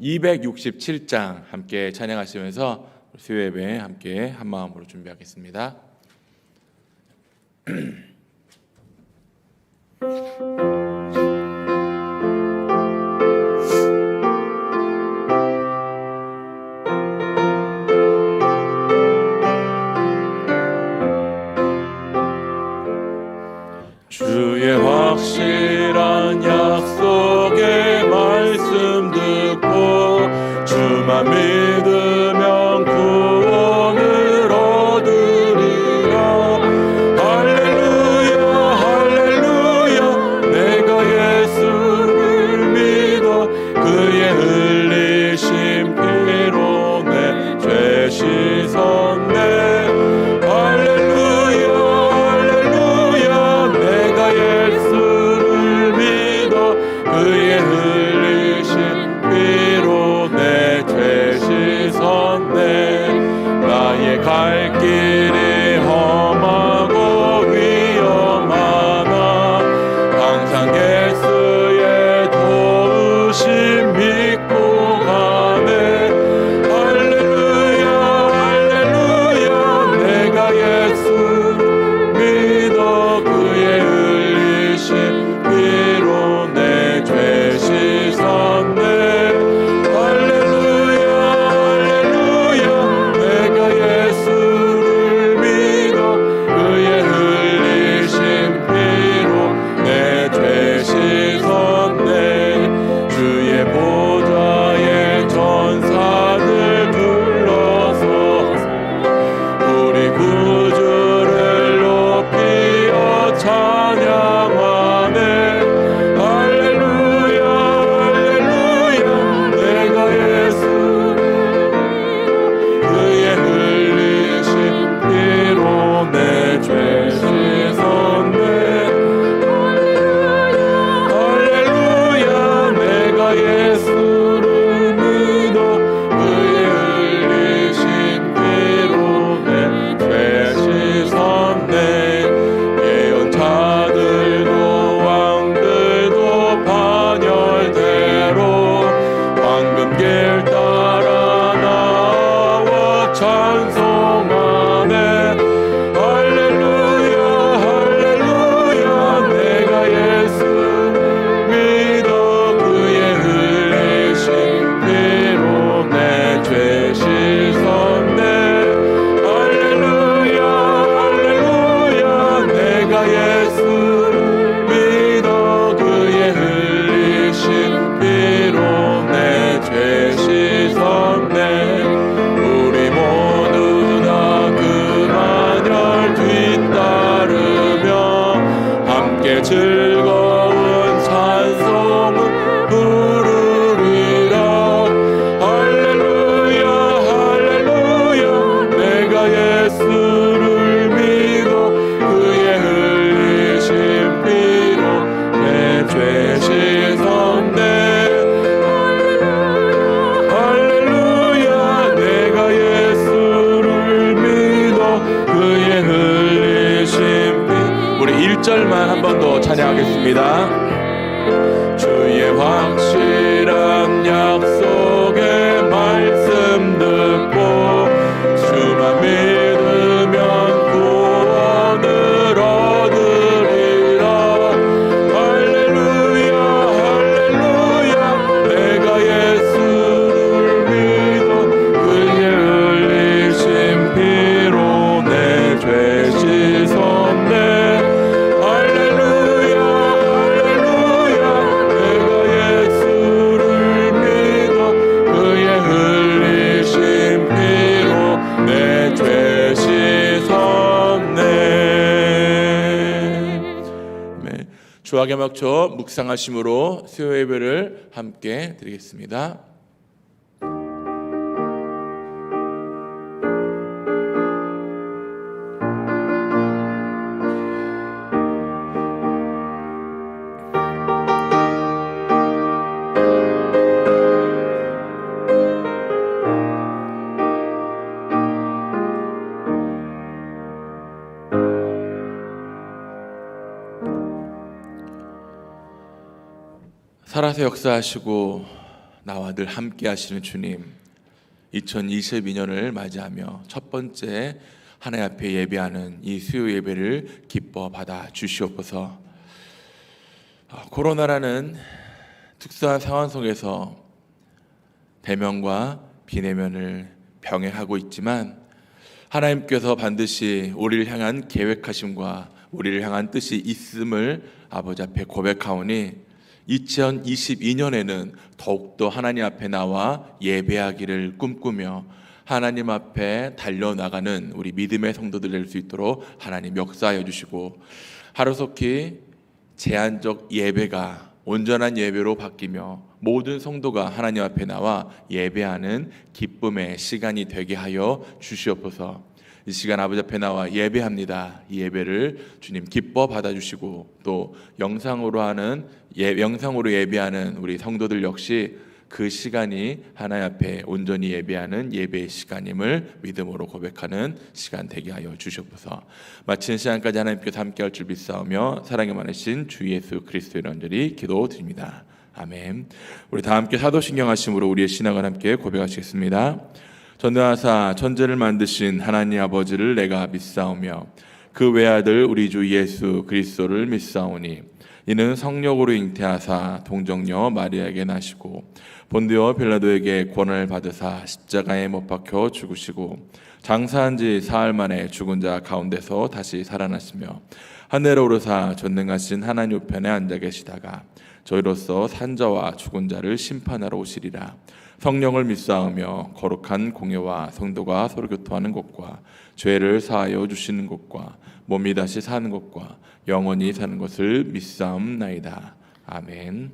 267장 함께 찬양하시면서 수요 예배 함께 한 마음으로 준비하겠습니다. 주의 확실한 약속의 말씀 듣고 주만 믿으면 구원을 얻으리라. 할렐루야 할렐루야 내가 예수를 믿어 그의 흘리신 피로 내 죄 씻었네. 그의 흘리신 피로 내 죄 씻었네. 나의 갈 길이 험하고 위험하나 항상 예수의 도우심 믿고 가네. 할렐루야 할렐루야 내가 예수를 믿어 그의 흘리신 피로 내 죄 씻었네. 할렐루야 할렐루야 내가 예수를 믿어 그의 흘리신 피로 내 죄 씻었네. 주의 보좌에 전사들 불러서 우리 구주를 높이어 찬양하네. 즐거운 찬송을 부르리라. 할렐루야 할렐루야 내가 예수를 믿어 그의 흘리신 피로 내 죄 씻었네. 할렐루야 내가 예수를 믿어 그의 흘리신 피. 우리 1절만 한 번 더 찬양하겠습니다. 주의 확실한 약속의 말씀 듣고 주만 믿으면 구원을 얻으리라. 할렐루야 할렐루야 내가 예수를 믿어 그의 흘리신 피로 내 죄 씻었네. 주야개막초 묵상하심으로 수요 예배를 함께 드리겠습니다. 살아서 역사하시고 나와 늘 함께 하시는 주님, 2022년을 맞이하며 첫 번째 하나님 앞에 예배하는 이 수요 예배를 기뻐 받아 주시옵소서. 코로나라는 특수한 상황 속에서 대면과 비대면을 병행하고 있지만 하나님께서 반드시 우리를 향한 계획하심과 우리를 향한 뜻이 있음을 아버지 앞에 고백하오니 2022년에는 더욱더 하나님 앞에 나와 예배하기를 꿈꾸며 하나님 앞에 달려나가는 우리 믿음의 성도들 될 수 있도록 하나님 역사하여 주시고, 하루속히 제한적 예배가 온전한 예배로 바뀌며 모든 성도가 하나님 앞에 나와 예배하는 기쁨의 시간이 되게 하여 주시옵소서. 이 시간 아버지 앞에 나와 예배합니다. 이 예배를 주님 기뻐 받아주시고, 또 영상으로 예배하는 우리 성도들 역시 그 시간이 하나님 앞에 온전히 예배하는 예배의 시간임을 믿음으로 고백하는 시간 되게 하여 주시옵소서. 마치는 시간까지 하나님께서 함께할 줄 믿사오며 사랑이 많으신 주 예수 그리스도의 이름으로 기도드립니다. 아멘. 우리 다 함께 사도신경 하심으로 우리의 신앙을 함께 고백하시겠습니다. 전능하사 천지를 만드신 하나님 아버지를 내가 믿사오며 그 외아들 우리 주 예수 그리스도를 믿사오니 이는 성령으로 잉태하사 동정녀 마리아에게 나시고 본디오 빌라도에게 권한을 받으사 십자가에 못 박혀 죽으시고 장사한 지 사흘 만에 죽은 자 가운데서 다시 살아나시며 하늘에 오르사 전능하신 하나님 우편에 앉아 계시다가 저희로서 산자와 죽은 자를 심판하러 오시리라. 성령을 믿사오며 거룩한 공예와 성도가 서로 교통하는 것과 죄를 사하여 주시는 것과 몸이 다시 사는 것과 영원히 사는 것을 믿사옵나이다. 아멘.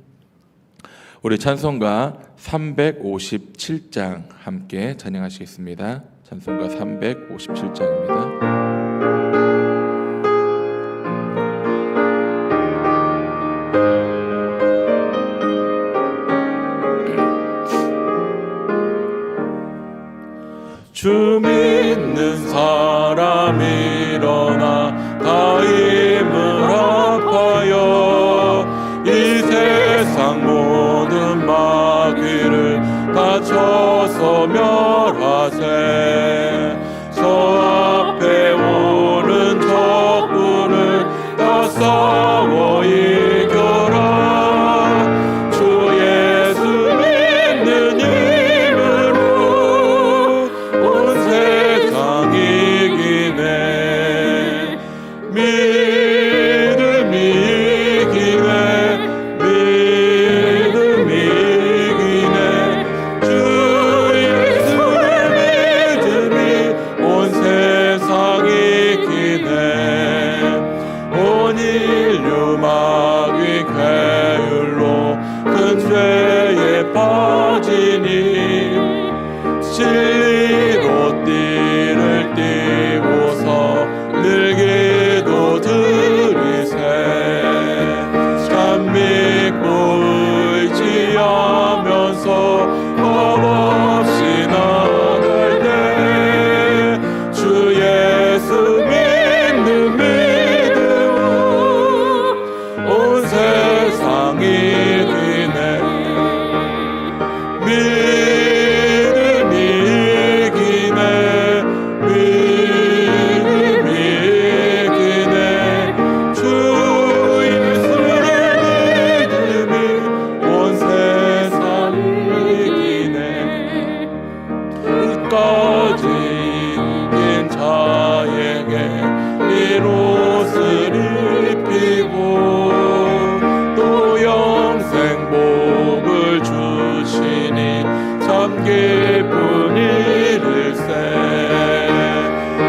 우리 찬송가 357장 함께 찬양하시겠습니다. 찬송가 357장입니다. 주 믿는 사람 일어나 다 힘을 합하여 이 세상 모든 마귀를 다 쳐서 멸하세. 저 앞에 오는 적군을 다 싸워 이겨라. 주 예수 믿는 힘으로 온 세상 이기네. 믿음이 이기네. 믿음이 이기네. 주 예수의 믿음이 온 세상 이기네. 온 인류 마귀 괴율로 큰 죄에 빠지니 진리로 띠를 띠고서 늘 기도 드리세. 참 믿고 의지하면서 겁없이 나갈 때 주 예수 믿는 믿음으로 온 세상 이기네. 믿음이 이기네. 믿음이 이기네. 주 예수의 믿음이 온 세상 이기네. 끝까지 이긴 자에게 이 옷을 입히고 또 영생 복을 주시니 참 기쁜 일일세.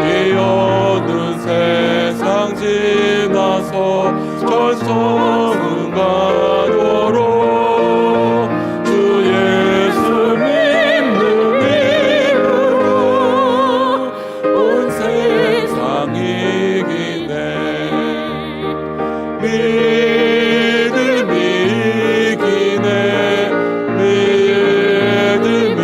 이 어두운 세상 지나서 전성은 가도록 주 예수 믿는 믿음으로 온 세상 이기네. 믿음이 이기네. 믿음이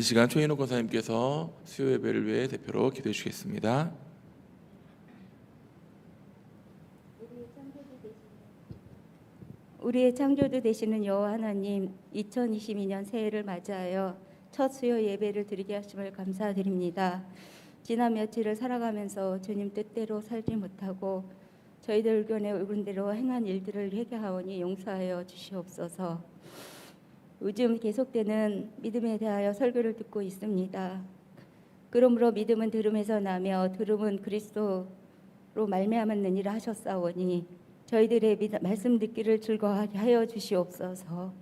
시간 최인호 권사님께서 수요 예배를 위해 대표로 기도해 주시겠습니다. 우리의 창조주 되시는 여호와 하나님, 2022년 새해를 맞이하여 첫 수요 예배를 드리게 하심을 감사드립니다. 지난 며칠을 살아가면서 주님 뜻대로 살지 못하고 저희들 의견에 옳은 대로 행한 일들을 회개하오니 용서하여 주시옵소서. 요즘 계속되는 믿음에 대하여 설교를 듣고 있습니다. 그러므로 믿음은 들음에서 나며 들음은 그리스도로 말미암았느니라 하셨사오니 저희들의 말씀 듣기를 즐거워하게 하여 주시옵소서.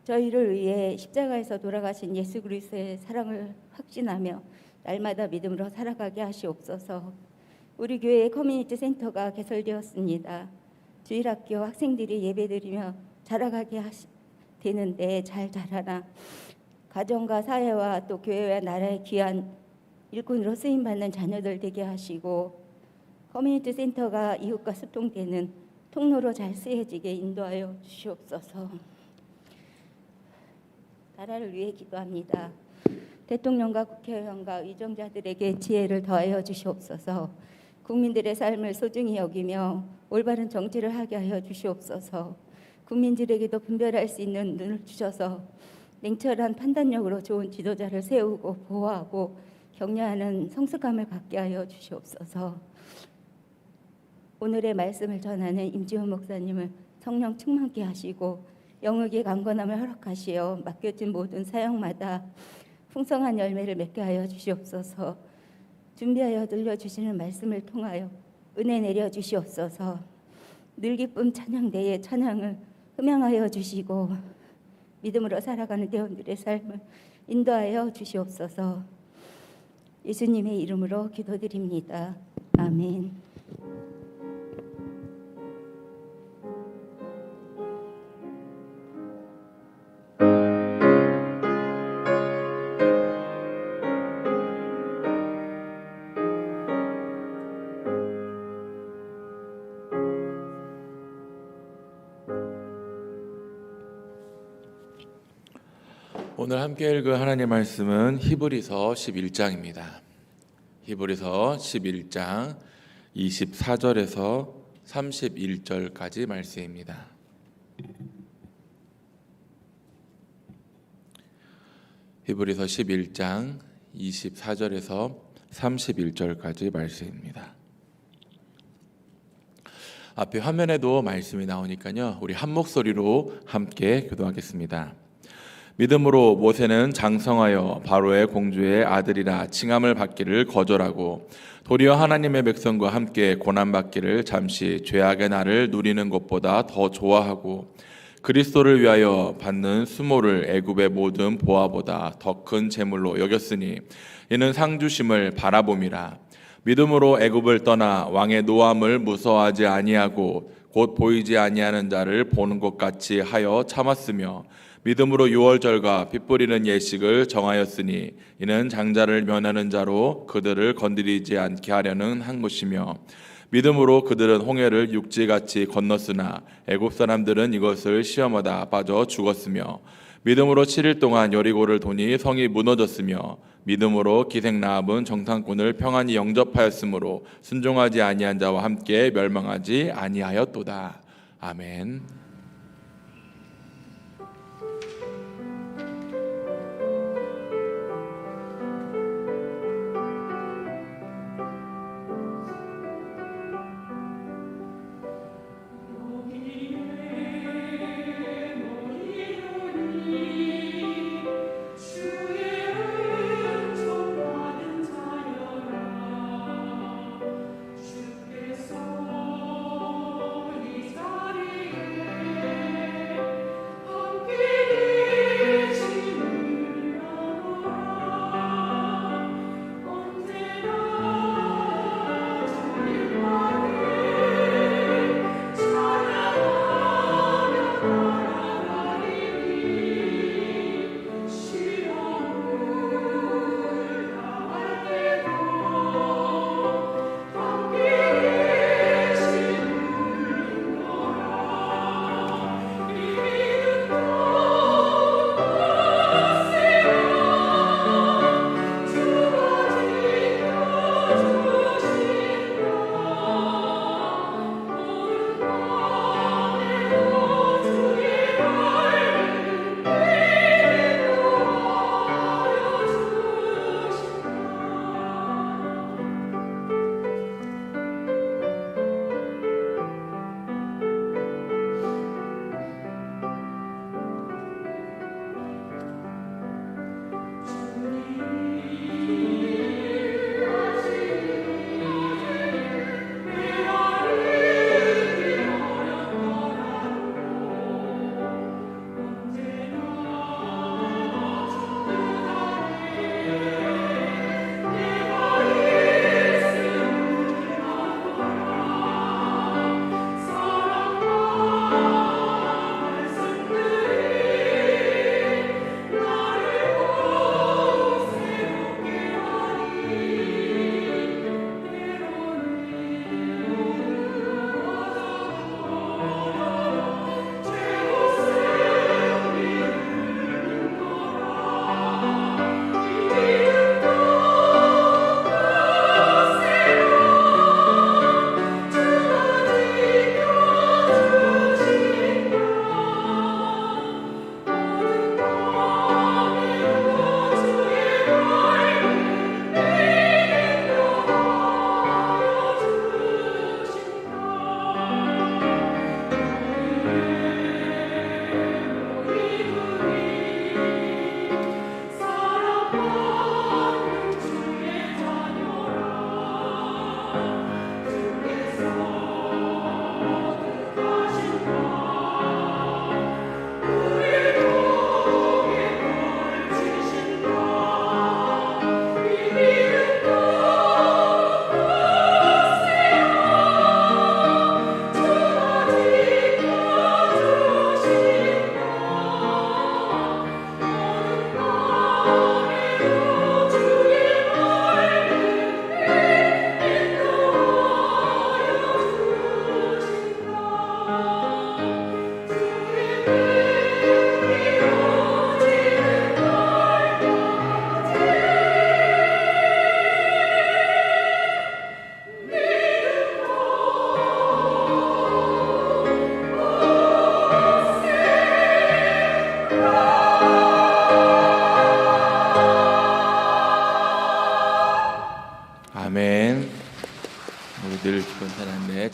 저희를 위해 십자가에서 돌아가신 예수 그리스도의 사랑을 확신하며 날마다 믿음으로 살아가게 하시옵소서. 우리 교회에 커뮤니티 센터가 개설되었습니다. 주일학교 학생들이 예배드리며 자라가게 되는데 잘 자라나 가정과 사회와 또 교회와 나라의 귀한 일꾼으로 쓰임받는 자녀들 되게 하시고 커뮤니티 센터가 이웃과 소통되는 통로로 잘 쓰여지게 인도하여 주시옵소서. 나라를 위해 기도합니다. 대통령과 국회의원과 위정자들에게 지혜를 더하여 주시옵소서. 국민들의 삶을 소중히 여기며 올바른 정치를 하게 하여 주시옵소서. 국민들에게도 분별할 수 있는 눈을 주셔서 냉철한 판단력으로 좋은 지도자를 세우고 보호하고 격려하는 성숙함을 갖게 하여 주시옵소서. 오늘의 말씀을 전하는 임지훈 목사님을 성령 충만케 하시고 영역의 강건함을 허락하시어 맡겨진 모든 사역마다 풍성한 열매를 맺게 하여 주시옵소서. 준비하여 들려주시는 말씀을 통하여 은혜 내려 주시옵소서. 늘 기쁨 찬양대의 찬양을 흠양하여 주시고 믿음으로 살아가는 대원들의 삶을 인도하여 주시옵소서. 예수님의 이름으로 기도드립니다. 아멘. 오늘 함께 읽을 하나님의 말씀은 히브리서 11장입니다. 히브리서 11장 24절에서 31절까지 말씀입니다. 히브리서 11장 24절에서 31절까지 말씀입니다. 앞에 화면에도 말씀이 나오니까요, 우리 한 목소리로 함께 기도하겠습니다. 믿음으로 모세는 장성하여 바로의 공주의 아들이라 칭함을 받기를 거절하고 도리어 하나님의 백성과 함께 고난받기를 잠시 죄악의 날을 누리는 것보다 더 좋아하고 그리스도를 위하여 받는 수모를 애굽의 모든 보화보다 더 큰 재물로 여겼으니 이는 상주심을 바라봄이라. 믿음으로 애굽을 떠나 왕의 노함을 무서워하지 아니하고 곧 보이지 아니하는 자를 보는 것 같이 하여 참았으며 믿음으로 유월절과 피 뿌리는 예식을 정하였으니 이는 장자를 면하는 자로 그들을 건드리지 않게 하려는 한 것이며 믿음으로 그들은 홍해를 육지같이 건넜으나 애굽 사람들은 이것을 시험하다 빠져 죽었으며 믿음으로 7일 동안 여리고를 도니 성이 무너졌으며 믿음으로 기생 라합은 정탐꾼을 평안히 영접하였으므로 순종하지 아니한 자와 함께 멸망하지 아니하였도다. 아멘.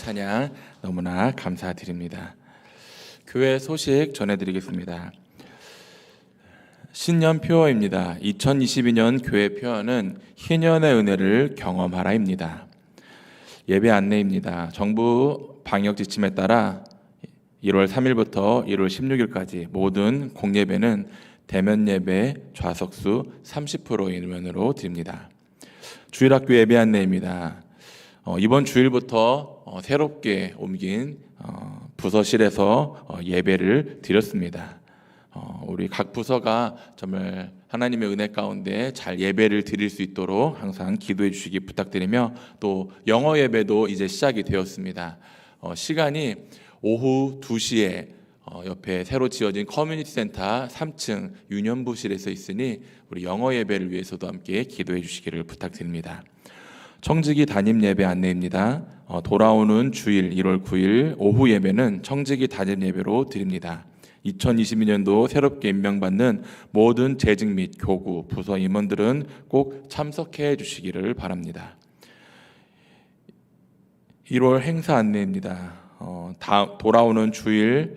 찬양 너무나 감사드립니다. 교회 소식 전해드리겠습니다. 신년 표어입니다. 2022년 교회 표어는 희년의 은혜를 경험하라입니다. 예배 안내입니다. 정부 방역 지침에 따라 1월 3일부터 1월 16일까지 모든 공예배는 대면 예배 좌석수 30% 인원으로 드립니다. 주일학교 예배 안내입니다. 이번 주일부터 새롭게 옮긴 부서실에서 예배를 드렸습니다. 우리 각 부서가 정말 하나님의 은혜 가운데 잘 예배를 드릴 수 있도록 항상 기도해 주시기 부탁드리며, 또 영어 예배도 이제 시작이 되었습니다. 시간이 오후 2시에 옆에 새로 지어진 커뮤니티 센터 3층 유년부실에서 있으니 우리 영어 예배를 위해서도 함께 기도해 주시기를 부탁드립니다. 청지기 담임 예배 안내입니다. 돌아오는 주일 1월 9일 오후 예배는 청지기 담임 예배로 드립니다. 2022년도 새롭게 임명받는 모든 재직 및 교구, 부서 임원들은 꼭 참석해 주시기를 바랍니다. 1월 행사 안내입니다. 돌아오는 주일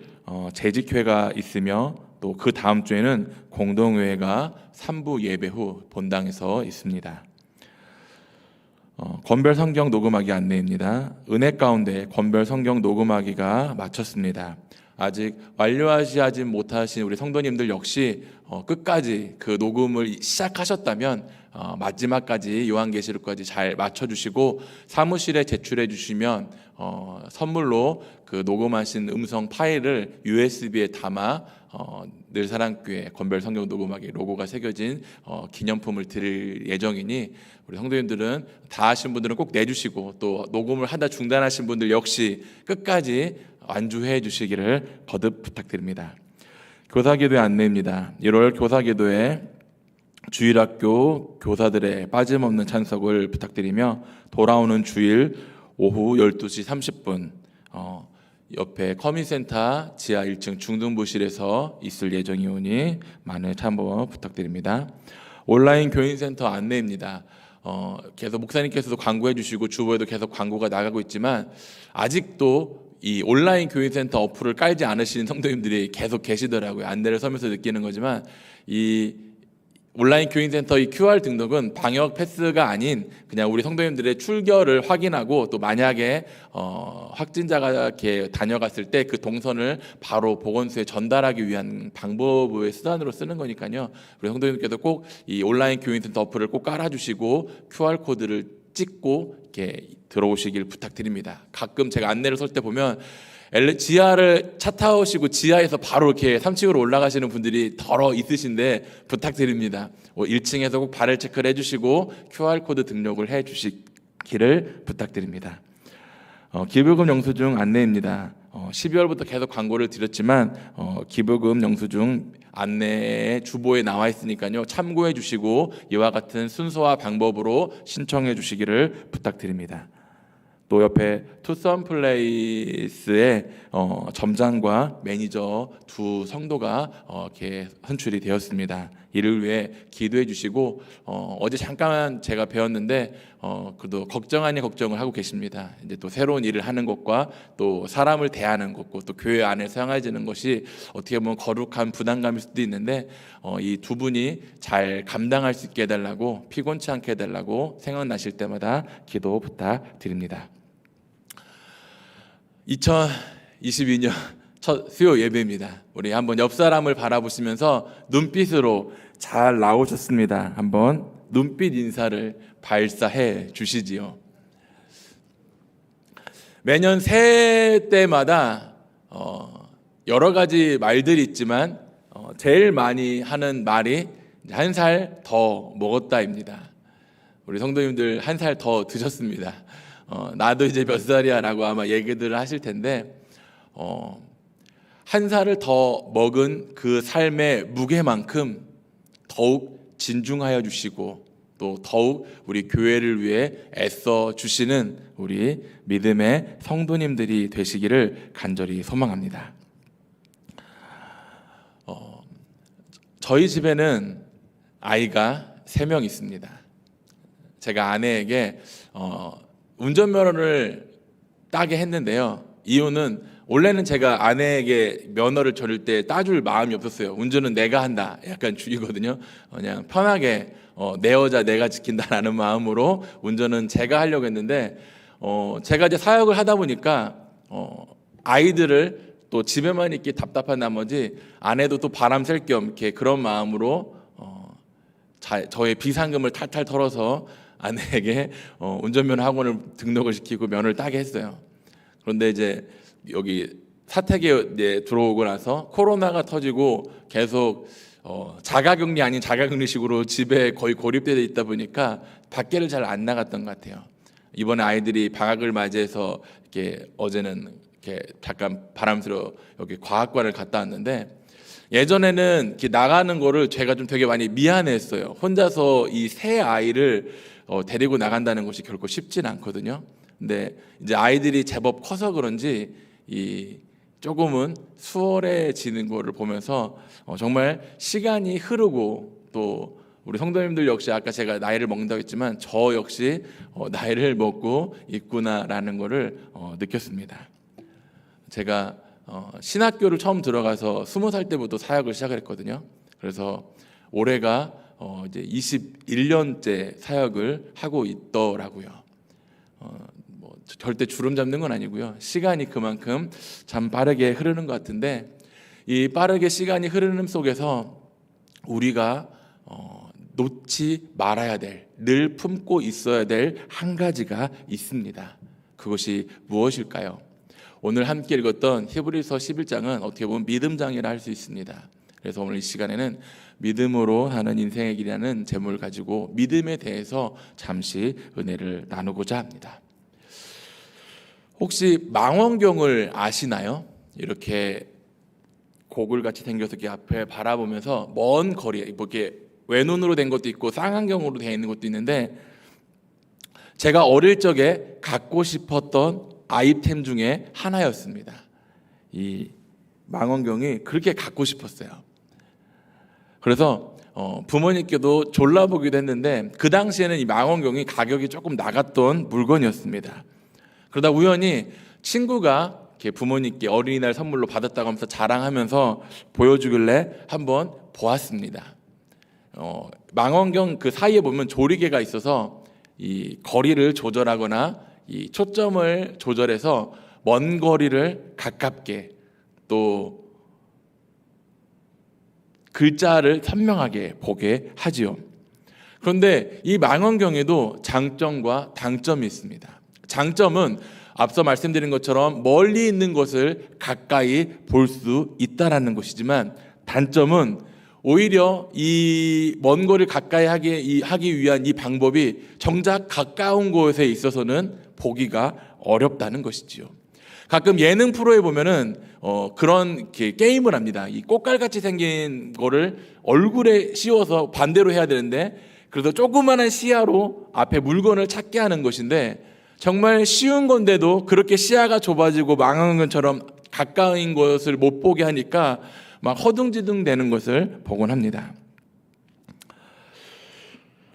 재직회가 있으며 또 그 다음 주에는 공동회가 3부 예배 후 본당에서 있습니다. 권별 성경 녹음하기 안내입니다. 은혜 가운데 권별 성경 녹음하기가 마쳤습니다. 아직 완료하지 못하신 우리 성도님들 역시 끝까지 그 녹음을 시작하셨다면 마지막까지 요한계시록까지 잘 맞춰주시고 사무실에 제출해 주시면 선물로 그 녹음하신 음성 파일을 USB에 담아 늘사랑교회 권별 성경 녹음하기 로고가 새겨진 기념품을 드릴 예정이니 우리 성도님들은 다 하신 분들은 꼭 내주시고, 또 녹음을 하다 중단하신 분들 역시 끝까지 완주해 주시기를 거듭 부탁드립니다. 교사기도회 안내입니다. 1월 교사기도회 주일학교 교사들의 빠짐없는 참석을 부탁드리며, 돌아오는 주일 오후 12시 30분 옆에 커뮤니센터 지하 1층 중등부실에서 있을 예정이오니 많은 참여 부탁드립니다. 온라인 교인센터 안내입니다. 계속 목사님께서도 광고해 주시고 주보에도 계속 광고가 나가고 있지만 아직도 이 온라인 교인센터 어플을 깔지 않으시는 성도님들이 계속 계시더라고요. 안내를 서면서 느끼는 거지만 이 온라인 교인센터 이 QR 등록은 방역 패스가 아닌 그냥 우리 성도님들의 출결을 확인하고, 또 만약에 확진자가 이렇게 다녀갔을 때 그 동선을 바로 보건소에 전달하기 위한 방법의 수단으로 쓰는 거니까요. 우리 성도님께서 꼭 이 온라인 교인센터 어플을 꼭 깔아주시고 QR 코드를 찍고 이렇게 들어오시길 부탁드립니다. 가끔 제가 안내를 설 때 보면 지하를 차 타오시고 지하에서 바로 이렇게 3층으로 올라가시는 분들이 덜어 있으신데 부탁드립니다. 1층에서 꼭 발열 체크를 해주시고 QR코드 등록을 해주시기를 부탁드립니다. 기부금 영수증 안내입니다. 12월부터 계속 광고를 드렸지만 기부금 영수증 안내에 주보에 나와 있으니까요. 참고해 주시고 이와 같은 순서와 방법으로 신청해 주시기를 부탁드립니다. 또 옆에 투썸 플레이스의 점장과 매니저 두 성도가 이렇게 선출이 되었습니다. 이를 위해 기도해 주시고, 어제 잠깐 제가 배웠는데 그래도 걱정 아닌 걱정을 하고 계십니다. 이제 또 새로운 일을 하는 것과 또 사람을 대하는 것과 또 교회 안에서 행해지는 것이 어떻게 보면 거룩한 부담감일 수도 있는데 이 두 분이 잘 감당할 수 있게 해달라고, 피곤치 않게 해달라고 생각나실 때마다 기도 부탁드립니다. 2022년 첫 수요 예배입니다. 우리 한번 옆 사람을 바라보시면서 눈빛으로 잘 나오셨습니다. 한번 눈빛 인사를 발사해 주시지요. 매년 새해 때마다 여러 가지 말들이 있지만 제일 많이 하는 말이 한 살 더 먹었다입니다. 우리 성도님들 한 살 더 드셨습니다. 나도 이제 몇 살이야 라고 아마 얘기들을 하실 텐데 한 살을 더 먹은 그 삶의 무게만큼 더욱 진중하여 주시고, 또 더욱 우리 교회를 위해 애써 주시는 우리 믿음의 성도님들이 되시기를 간절히 소망합니다. 저희 집에는 아이가 3명 있습니다. 제가 아내에게 운전면허를 따게 했는데요. 이유는 원래는 제가 아내에게 면허를 저릴 때 따줄 마음이 없었어요. 운전은 내가 한다 약간 주의거든요. 그냥 편하게 내 여자 내가 지킨다라는 마음으로 운전은 제가 하려고 했는데 제가 이제 사역을 하다 보니까 아이들을 또 집에만 있기 답답한 나머지 아내도 또 바람 쐴 겸 이렇게 그런 마음으로 저의 비상금을 탈탈 털어서 아내에게 운전면허 학원을 등록을 시키고 면허를 따게 했어요. 그런데 이제 여기 사택에 이제 들어오고 나서 코로나가 터지고 계속 자가격리 아닌 자가격리식으로 집에 거의 고립되어 있다 보니까 밖에를 잘 안 나갔던 것 같아요. 이번에 아이들이 방학을 맞이해서 이렇게 어제는 이렇게 잠깐 바람 쐬러 여기 과학관을 갔다 왔는데 예전에는 이렇게 나가는 거를 제가 좀 되게 많이 미안했어요. 혼자서 이 새 아이를 데리고 나간다는 것이 결코 쉽진 않거든요. 근데 이제 아이들이 제법 커서 그런지 이 조금은 수월해지는 거를 보면서 정말 시간이 흐르고 또 우리 성도님들 역시 아까 제가 나이를 먹는다고 했지만 저 역시 나이를 먹고 있구나라는 거를 느꼈습니다. 제가 신학교를 처음 들어가서 20살 때부터 사역을 시작을 했거든요. 그래서 올해가 이제 21년째 사역을 하고 있더라고요. 뭐 절대 주름 잡는 건 아니고요. 시간이 그만큼 참 빠르게 흐르는 것 같은데 이 빠르게 시간이 흐르는 속에서 우리가 놓지 말아야 될, 늘 품고 있어야 될 한 가지가 있습니다. 그것이 무엇일까요? 오늘 함께 읽었던 히브리서 11장은 어떻게 보면 믿음장이라 할 수 있습니다. 그래서 오늘 이 시간에는 믿음으로 하는 인생의 길이라는 제목을 가지고 믿음에 대해서 잠시 은혜를 나누고자 합니다. 혹시 망원경을 아시나요? 이렇게 고글같이 생겨서 이렇게 앞에 바라보면서 먼 거리에 뭐 이렇게 외눈으로 된 것도 있고 쌍안경으로 되어 있는 것도 있는데 제가 어릴 적에 갖고 싶었던 아이템 중에 하나였습니다. 이 망원경이 그렇게 갖고 싶었어요. 그래서 부모님께도 졸라보기도 했는데 그 당시에는 이 망원경이 가격이 조금 나갔던 물건이었습니다. 그러다 우연히 친구가 이렇게 부모님께 어린이날 선물로 받았다고 하면서 자랑하면서 보여주길래 한번 보았습니다. 망원경 그 사이에 보면 조리개가 있어서 이 거리를 조절하거나 이 초점을 조절해서 먼 거리를 가깝게 또 글자를 선명하게 보게 하지요. 그런데 이 망원경에도 장점과 단점이 있습니다. 장점은 앞서 말씀드린 것처럼 멀리 있는 것을 가까이 볼 수 있다라는 것이지만 단점은 오히려 이 먼 거리를 가까이 하기 위한 이 방법이 정작 가까운 곳에 있어서는 보기가 어렵다는 것이지요. 가끔 예능 프로에 보면은 그런 게임을 합니다. 이 꽃갈같이 생긴 거를 얼굴에 씌워서 반대로 해야 되는데 그래도 조그마한 시야로 앞에 물건을 찾게 하는 것인데 정말 쉬운 건데도 그렇게 시야가 좁아지고 망원경처럼 가까운 것을 못 보게 하니까 막 허둥지둥 되는 것을 보곤 합니다.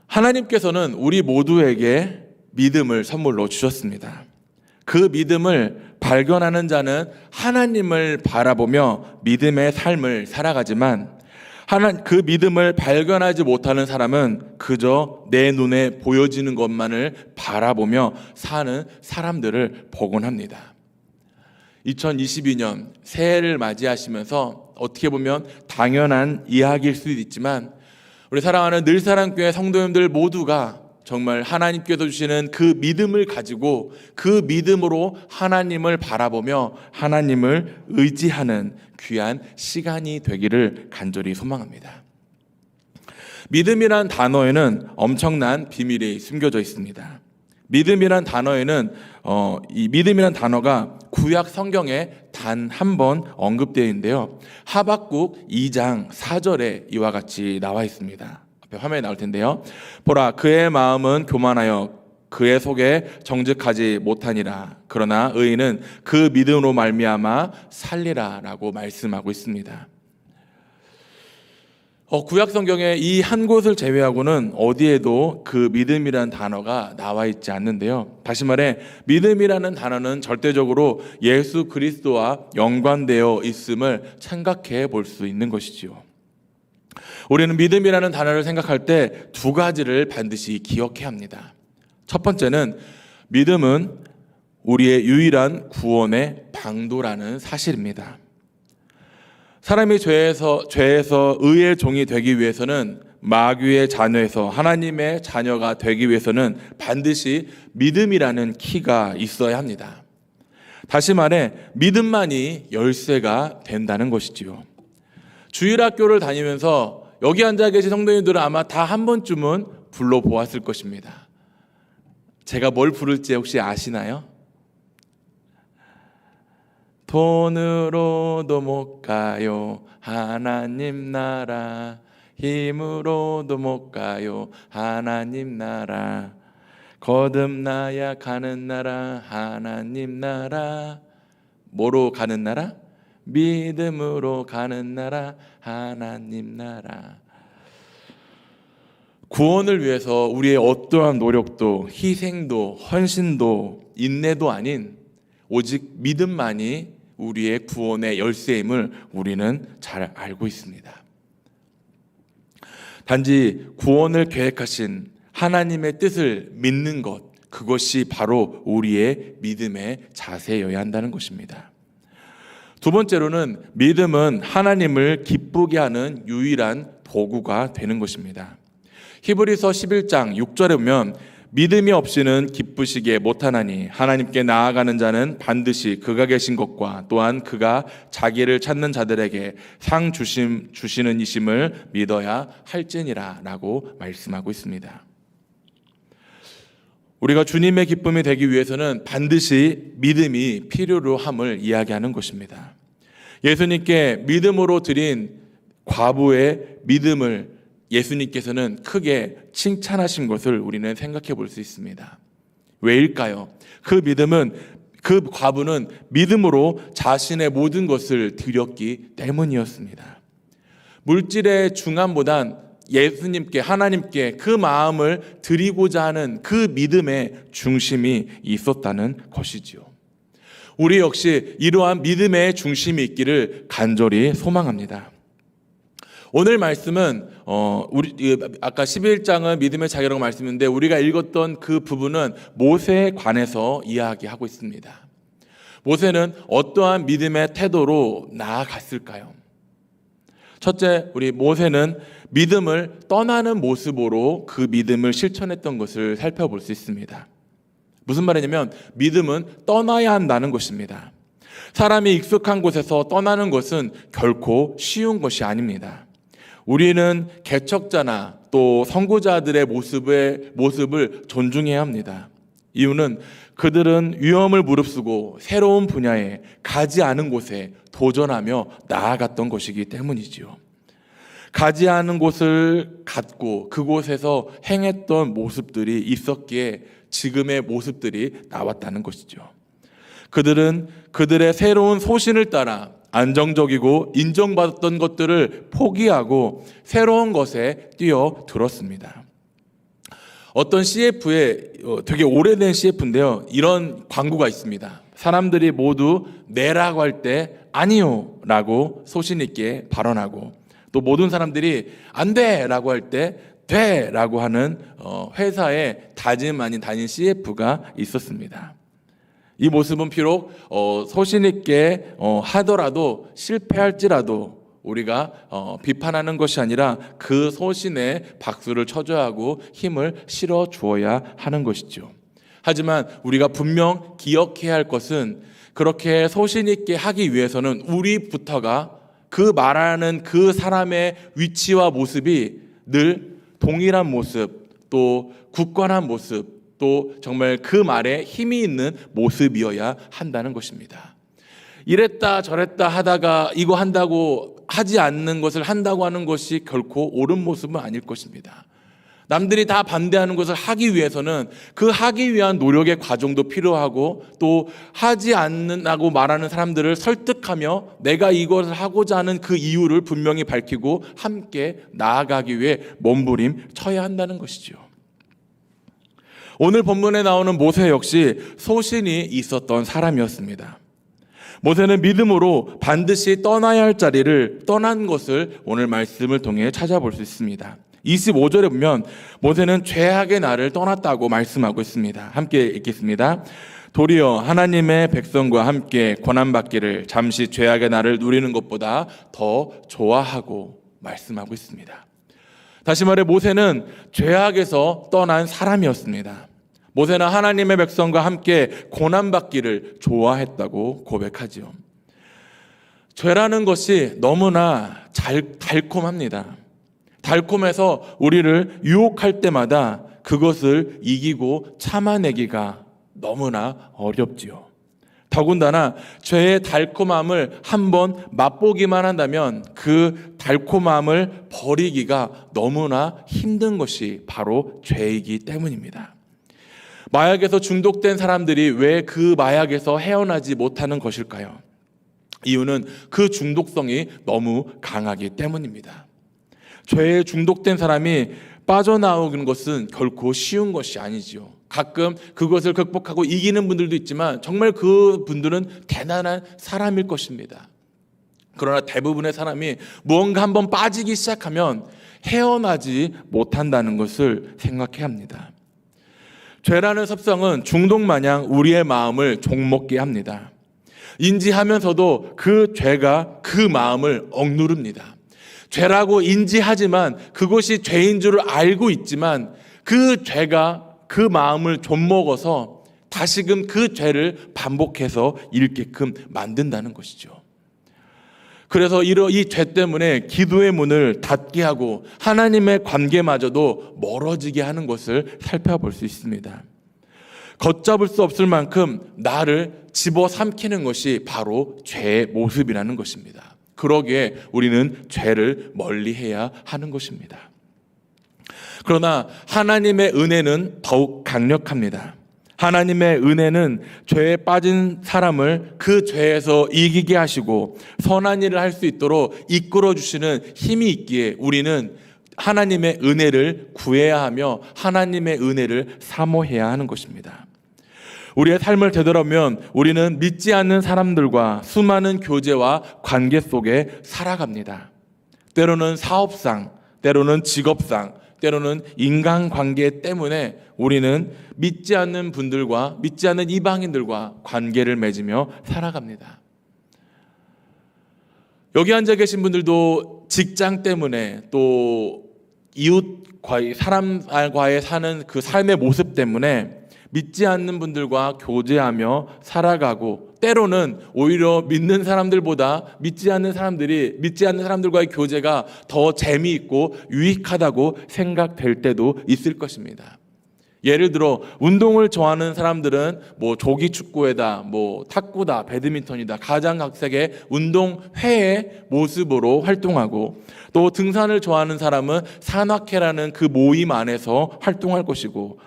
하나님께서는 우리 모두에게 믿음을 선물로 주셨습니다. 그 믿음을 발견하는 자는 하나님을 바라보며 믿음의 삶을 살아가지만 그 믿음을 발견하지 못하는 사람은 그저 내 눈에 보여지는 것만을 바라보며 사는 사람들을 보곤 합니다. 2022년 새해를 맞이하시면서 어떻게 보면 당연한 이야기일 수도 있지만 우리 사랑하는 늘사랑교회 성도님들 모두가 정말 하나님께서 주시는 그 믿음을 가지고 그 믿음으로 하나님을 바라보며 하나님을 의지하는 귀한 시간이 되기를 간절히 소망합니다. 믿음이란 단어에는 엄청난 비밀이 숨겨져 있습니다. 믿음이란 단어에는 이 믿음이란 단어가 구약 성경에 단 한 번 언급되어 있는데요. 하박국 2장 4절에 이와 같이 나와 있습니다. 앞에 화면에 나올 텐데요. 보라, 그의 마음은 교만하여 그의 속에 정직하지 못하니라. 그러나 의인은 그 믿음으로 말미암아 살리라라고 말씀하고 있습니다. 구약 성경에 이 한 곳을 제외하고는 어디에도 그 믿음이라는 단어가 나와 있지 않는데요. 다시 말해 믿음이라는 단어는 절대적으로 예수 그리스도와 연관되어 있음을 생각해 볼 수 있는 것이지요. 우리는 믿음이라는 단어를 생각할 때 두 가지를 반드시 기억해야 합니다. 첫 번째는 믿음은 우리의 유일한 구원의 방도라는 사실입니다. 사람이 죄에서 의의 종이 되기 위해서는, 마귀의 자녀에서 하나님의 자녀가 되기 위해서는 반드시 믿음이라는 키가 있어야 합니다. 다시 말해 믿음만이 열쇠가 된다는 것이지요. 주일학교를 다니면서 여기 앉아 계신 성도님들은 아마 다 한 번쯤은 불러보았을 것입니다. 제가 뭘 부를지 혹시 아시나요? 돈으로도 못 가요 하나님 나라, 힘으로도 못 가요 하나님 나라, 거듭나야 가는 나라 하나님 나라. 뭐로 가는 나라? 믿음으로 가는 나라 하나님 나라. 구원을 위해서 우리의 어떠한 노력도 희생도 헌신도 인내도 아닌 오직 믿음만이 우리의 구원의 열쇠임을 우리는 잘 알고 있습니다. 단지 구원을 계획하신 하나님의 뜻을 믿는 것, 그것이 바로 우리의 믿음의 자세여야 한다는 것입니다. 두 번째로는 믿음은 하나님을 기쁘게 하는 유일한 도구가 되는 것입니다. 히브리서 11장 6절에 보면 믿음이 없이는 기쁘시게 못하나니 하나님께 나아가는 자는 반드시 그가 계신 것과 또한 그가 자기를 찾는 자들에게 상 주시는 이심을 믿어야 할지니라 라고 말씀하고 있습니다. 우리가 주님의 기쁨이 되기 위해서는 반드시 믿음이 필요로 함을 이야기하는 것입니다. 예수님께 믿음으로 드린 과부의 믿음을 예수님께서는 크게 칭찬하신 것을 우리는 생각해 볼 수 있습니다. 왜일까요? 그 과부는 믿음으로 자신의 모든 것을 드렸기 때문이었습니다. 물질의 중함보단 예수님께, 하나님께 그 마음을 드리고자 하는 그 믿음의 중심이 있었다는 것이지요. 우리 역시 이러한 믿음의 중심이 있기를 간절히 소망합니다. 오늘 말씀은 우리 아까 11장은 믿음의 자기라고 말씀했는데 우리가 읽었던 그 부분은 모세에 관해서 이야기하고 있습니다. 모세는 어떠한 믿음의 태도로 나아갔을까요? 첫째, 우리 모세는 믿음을 떠나는 모습으로 그 믿음을 실천했던 것을 살펴볼 수 있습니다. 무슨 말이냐면 믿음은 떠나야 한다는 것입니다. 사람이 익숙한 곳에서 떠나는 것은 결코 쉬운 것이 아닙니다. 우리는 개척자나 또 선구자들의 모습을 존중해야 합니다. 이유는 그들은 위험을 무릅쓰고 새로운 분야에 가지 않은 곳에 도전하며 나아갔던 것이기 때문이지요. 가지 않은 곳을 갔고 그곳에서 행했던 모습들이 있었기에 지금의 모습들이 나왔다는 것이죠. 그들은 그들의 새로운 소신을 따라 안정적이고 인정받았던 것들을 포기하고 새로운 것에 뛰어들었습니다. 어떤 CF에 되게 오래된 CF인데요. 이런 광고가 있습니다. 사람들이 모두 네라고 할 때 아니요 라고 소신 있게 발언하고 또 모든 사람들이 안 돼 라고 할 때 돼 라고 하는 회사의 다짐 아닌 단임 CF가 있었습니다. 이 모습은 비록 소신 있게 하더라도 실패할지라도 우리가 비판하는 것이 아니라 그 소신에 박수를 쳐줘야 하고 힘을 실어 주어야 하는 것이죠. 하지만 우리가 분명 기억해야 할 것은 그렇게 소신 있게 하기 위해서는 우리부터가 그 말하는 그 사람의 위치와 모습이 늘 동일한 모습, 또 굳건한 모습, 또 정말 그 말에 힘이 있는 모습이어야 한다는 것입니다. 이랬다 저랬다 하다가 이거 한다고 하지 않는 것을 한다고 하는 것이 결코 옳은 모습은 아닐 것입니다. 남들이 다 반대하는 것을 하기 위해서는 그 하기 위한 노력의 과정도 필요하고, 또 하지 않는다고 말하는 사람들을 설득하며 내가 이것을 하고자 하는 그 이유를 분명히 밝히고 함께 나아가기 위해 몸부림 쳐야 한다는 것이죠. 오늘 본문에 나오는 모세 역시 소신이 있었던 사람이었습니다. 모세는 믿음으로 반드시 떠나야 할 자리를 떠난 것을 오늘 말씀을 통해 찾아볼 수 있습니다. 25절에 보면 모세는 죄악의 날을 떠났다고 말씀하고 있습니다. 함께 읽겠습니다. 도리어 하나님의 백성과 함께 고난받기를 잠시 죄악의 날을 누리는 것보다 더 좋아하고 말씀하고 있습니다. 다시 말해 모세는 죄악에서 떠난 사람이었습니다. 모세는 하나님의 백성과 함께 고난받기를 좋아했다고 고백하지요. 죄라는 것이 너무나 달콤합니다. 달콤해서 우리를 유혹할 때마다 그것을 이기고 참아내기가 너무나 어렵지요. 더군다나 죄의 달콤함을 한번 맛보기만 한다면 그 달콤함을 버리기가 너무나 힘든 것이 바로 죄이기 때문입니다. 마약에서 중독된 사람들이 왜 그 마약에서 헤어나지 못하는 것일까요? 이유는 그 중독성이 너무 강하기 때문입니다. 죄에 중독된 사람이 빠져나오는 것은 결코 쉬운 것이 아니지요. 가끔 그것을 극복하고 이기는 분들도 있지만 정말 그 분들은 대단한 사람일 것입니다. 그러나 대부분의 사람이 무언가 한번 빠지기 시작하면 헤어나지 못한다는 것을 생각해야 합니다. 죄라는 섭성은 중독마냥 우리의 마음을 종먹게 합니다. 인지하면서도 그 죄가 그 마음을 억누릅니다. 죄라고 인지하지만 그것이 죄인 줄 알고 있지만 그 죄가 그 마음을 좀먹어서 다시금 그 죄를 반복해서 일게끔 만든다는 것이죠. 그래서 이 죄 때문에 기도의 문을 닫게 하고 하나님의 관계마저도 멀어지게 하는 것을 살펴볼 수 있습니다. 걷잡을 수 없을 만큼 나를 집어삼키는 것이 바로 죄의 모습이라는 것입니다. 그러기에 우리는 죄를 멀리해야 하는 것입니다. 그러나 하나님의 은혜는 더욱 강력합니다. 하나님의 은혜는 죄에 빠진 사람을 그 죄에서 이기게 하시고 선한 일을 할 수 있도록 이끌어 주시는 힘이 있기에 우리는 하나님의 은혜를 구해야 하며 하나님의 은혜를 사모해야 하는 것입니다. 우리의 삶을 되돌아보면 우리는 믿지 않는 사람들과 수많은 교제와 관계 속에 살아갑니다. 때로는 사업상, 때로는 직업상, 때로는 인간관계 때문에 우리는 믿지 않는 분들과 믿지 않는 이방인들과 관계를 맺으며 살아갑니다. 여기 앉아 계신 분들도 직장 때문에 또 이웃과의 사람과의 사는 그 삶의 모습 때문에 믿지 않는 분들과 교제하며 살아가고 때로는 오히려 믿는 사람들보다 믿지 않는 사람들과의 교제가 더 재미있고 유익하다고 생각될 때도 있을 것입니다. 예를 들어 운동을 좋아하는 사람들은 조기 축구회다, 탁구다, 배드민턴이다, 가장각색의 운동회의 모습으로 활동하고, 또 등산을 좋아하는 사람은 산악회라는 그 모임 안에서 활동할 것이고,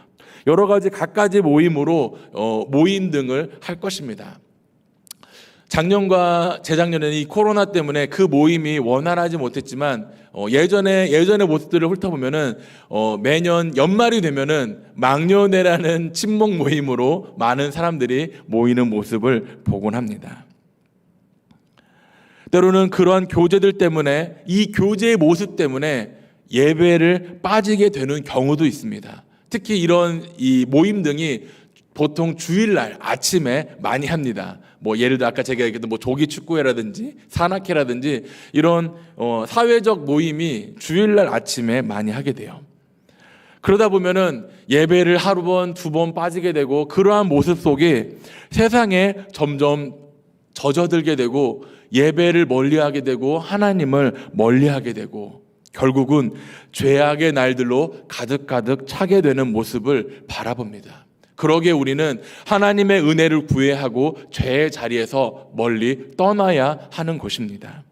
여러 가지 갖가지 모임으로 모임 등을 할 것입니다. 작년과 재작년에는 이 코로나 때문에 그 모임이 원활하지 못했지만 예전의 모습들을 훑어보면은 매년 연말이 되면은 망년회라는 친목 모임으로 많은 사람들이 모이는 모습을 보곤 합니다. 때로는 그러한 교제들 때문에 이 교제의 모습 때문에 예배를 빠지게 되는 경우도 있습니다. 특히 이런 이 모임 등이 보통 주일날 아침에 많이 합니다. 예를 들어 아까 제가 얘기했던 조기 축구회라든지 산악회라든지 이런 사회적 모임이 주일날 아침에 많이 하게 돼요. 그러다 보면은 예배를 하루 번, 두 번 빠지게 되고 그러한 모습 속에 세상에 점점 젖어들게 되고 예배를 멀리하게 되고 하나님을 멀리하게 되고 결국은 죄악의 날들로 가득가득 차게 되는 모습을 바라봅니다. 그러기에 우리는 하나님의 은혜를 구해야 하고 죄의 자리에서 멀리 떠나야 하는 것입니다.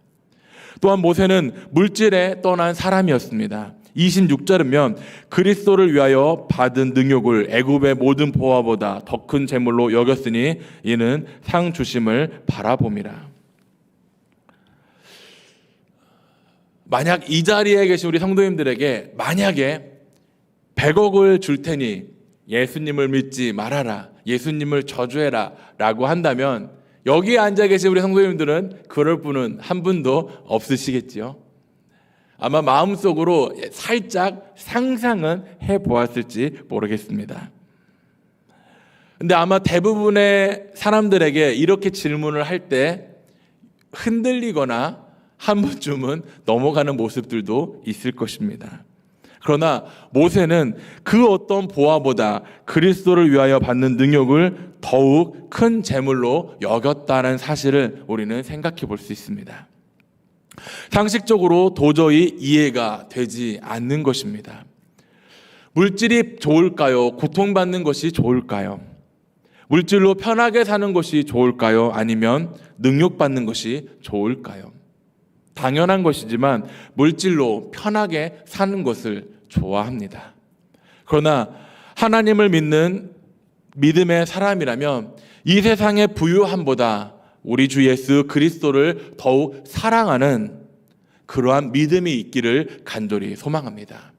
또한 모세는 물질에 떠난 사람이었습니다. 26절이면 그리스도를 위하여 받은 능욕을 애굽의 모든 보화보다 더 큰 재물로 여겼으니 이는 상 주심을 바라봄이라. 만약 이 자리에 계신 우리 성도님들에게 만약에 100억을 줄 테니 예수님을 믿지 말아라, 예수님을 저주해라 라고 한다면 여기에 앉아 계신 우리 성도님들은 그럴 분은 한 분도 없으시겠지요. 아마 마음속으로 살짝 상상은 해보았을지 모르겠습니다. 근데 아마 대부분의 사람들에게 이렇게 질문을 할 때 흔들리거나 한 번쯤은 넘어가는 모습들도 있을 것입니다. 그러나 모세는 그 어떤 보화보다 그리스도를 위하여 받는 능욕을 더욱 큰 재물로 여겼다는 사실을 우리는 생각해 볼 수 있습니다. 상식적으로 도저히 이해가 되지 않는 것입니다. 물질이 좋을까요? 고통받는 것이 좋을까요? 물질로 편하게 사는 것이 좋을까요? 아니면 능욕받는 것이 좋을까요? 당연한 것이지만 물질로 편하게 사는 것을 좋아합니다. 그러나 하나님을 믿는 믿음의 사람이라면 이 세상의 부유함보다 우리 주 예수 그리스도를 더욱 사랑하는 그러한 믿음이 있기를 간절히 소망합니다.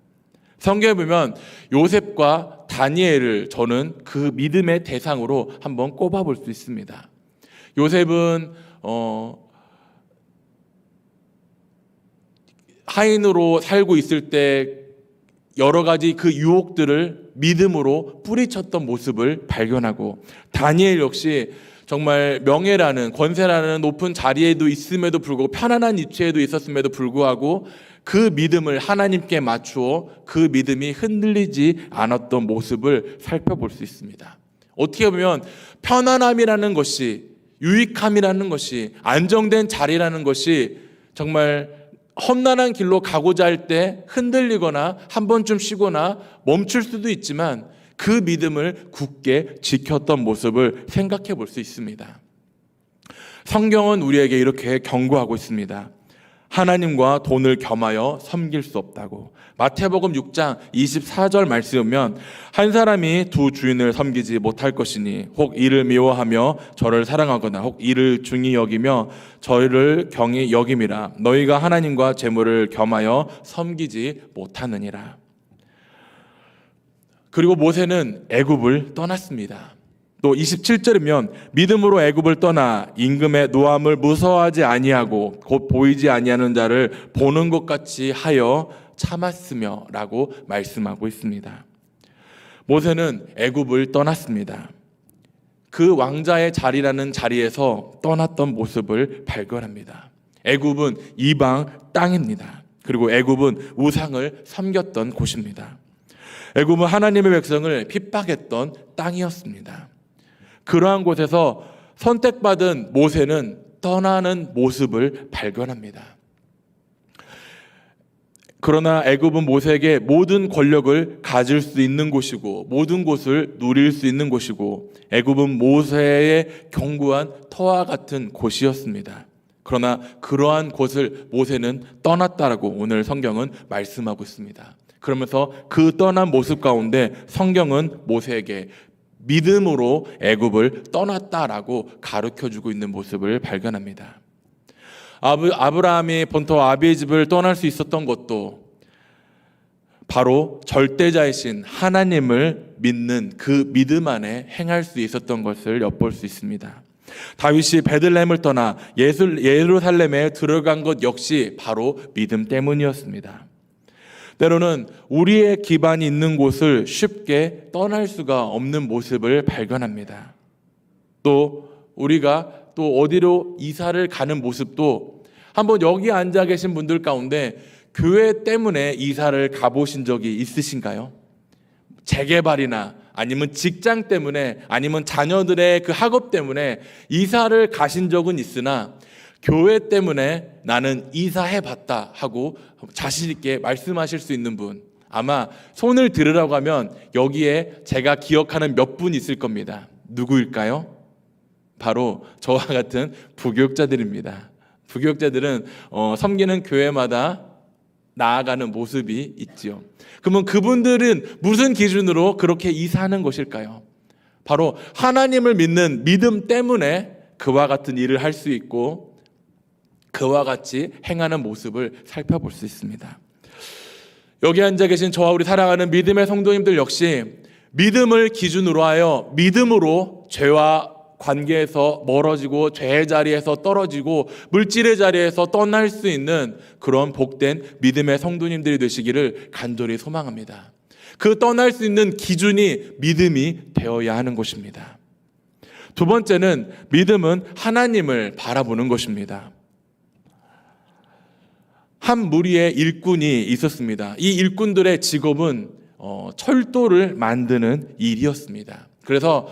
성경에 보면 요셉과 다니엘을 저는 그 믿음의 대상으로 한번 꼽아볼 수 있습니다. 요셉은 하인으로 살고 있을 때 여러 가지 그 유혹들을 믿음으로 뿌리쳤던 모습을 발견하고, 다니엘 역시 정말 명예라는, 권세라는 높은 자리에도 있음에도 불구하고, 편안한 위치에도 있었음에도 불구하고 그 믿음을 하나님께 맞추어 그 믿음이 흔들리지 않았던 모습을 살펴볼 수 있습니다. 어떻게 보면 편안함이라는 것이, 유익함이라는 것이, 안정된 자리라는 것이 정말 험난한 길로 가고자 할 때 흔들리거나 한 번쯤 쉬거나 멈출 수도 있지만 그 믿음을 굳게 지켰던 모습을 생각해 볼 수 있습니다. 성경은 우리에게 이렇게 경고하고 있습니다. 하나님과 돈을 겸하여 섬길 수 없다고. 마태복음 6장 24절 말씀이면 한 사람이 두 주인을 섬기지 못할 것이니 혹 이를 미워하며 저를 사랑하거나 혹 이를 중히 여기며 저를 경히 여김이라. 너희가 하나님과 재물을 겸하여 섬기지 못하느니라. 그리고 모세는 애굽을 떠났습니다. 또 27절이면 믿음으로 애굽을 떠나 임금의 노함을 무서워하지 아니하고 곧 보이지 아니하는 자를 보는 것 같이 하여 참았으며 라고 말씀하고 있습니다. 모세는 애굽을 떠났습니다. 그 왕자의 자리라는 자리에서 떠났던 모습을 발견합니다. 애굽은 이방 땅입니다. 그리고 애굽은 우상을 섬겼던 곳입니다. 애굽은 하나님의 백성을 핍박했던 땅이었습니다. 그러한 곳에서 선택받은 모세는 떠나는 모습을 발견합니다. 그러나 애굽은 모세에게 모든 권력을 가질 수 있는 곳이고 모든 곳을 누릴 수 있는 곳이고 애굽은 모세의 견고한 터와 같은 곳이었습니다. 그러나 그러한 곳을 모세는 떠났다라고 오늘 성경은 말씀하고 있습니다. 그러면서 그 떠난 모습 가운데 성경은 모세에게 믿음으로 애굽을 떠났다라고 가르쳐주고 있는 모습을 발견합니다. 아브라함이 본토 아비의 집을 떠날 수 있었던 것도 바로 절대자이신 하나님을 믿는 그 믿음 안에 행할 수 있었던 것을 엿볼 수 있습니다. 다윗이 베들레헴을 떠나 예루살렘에 들어간 것 역시 바로 믿음 때문이었습니다. 때로는 우리의 기반이 있는 곳을 쉽게 떠날 수가 없는 모습을 발견합니다. 또 우리가 또 어디로 이사를 가는 모습도, 한번 여기 앉아 계신 분들 가운데 교회 때문에 이사를 가보신 적이 있으신가요? 재개발이나 아니면 직장 때문에 아니면 자녀들의 그 학업 때문에 이사를 가신 적은 있으나 교회 때문에 나는 이사해봤다 하고 자신 있게 말씀하실 수 있는 분, 아마 손을 들으라고 하면 여기에 제가 기억하는 몇 분 있을 겁니다. 누구일까요? 바로 저와 같은 부교육자들입니다. 부교육자들은 섬기는 교회마다 나아가는 모습이 있지요. 그러면 그분들은 무슨 기준으로 그렇게 이사하는 것일까요? 바로 하나님을 믿는 믿음 때문에 그와 같은 일을 할 수 있고 그와 같이 행하는 모습을 살펴볼 수 있습니다. 여기 앉아 계신 저와 우리 사랑하는 믿음의 성도님들 역시 믿음을 기준으로 하여 믿음으로 죄와 관계에서 멀어지고 죄의 자리에서 떨어지고 물질의 자리에서 떠날 수 있는 그런 복된 믿음의 성도님들이 되시기를 간절히 소망합니다. 그 떠날 수 있는 기준이 믿음이 되어야 하는 것입니다. 두 번째는 믿음은 하나님을 바라보는 것입니다. 한 무리의 일꾼이 있었습니다. 이 일꾼들의 직업은 철도를 만드는 일이었습니다. 그래서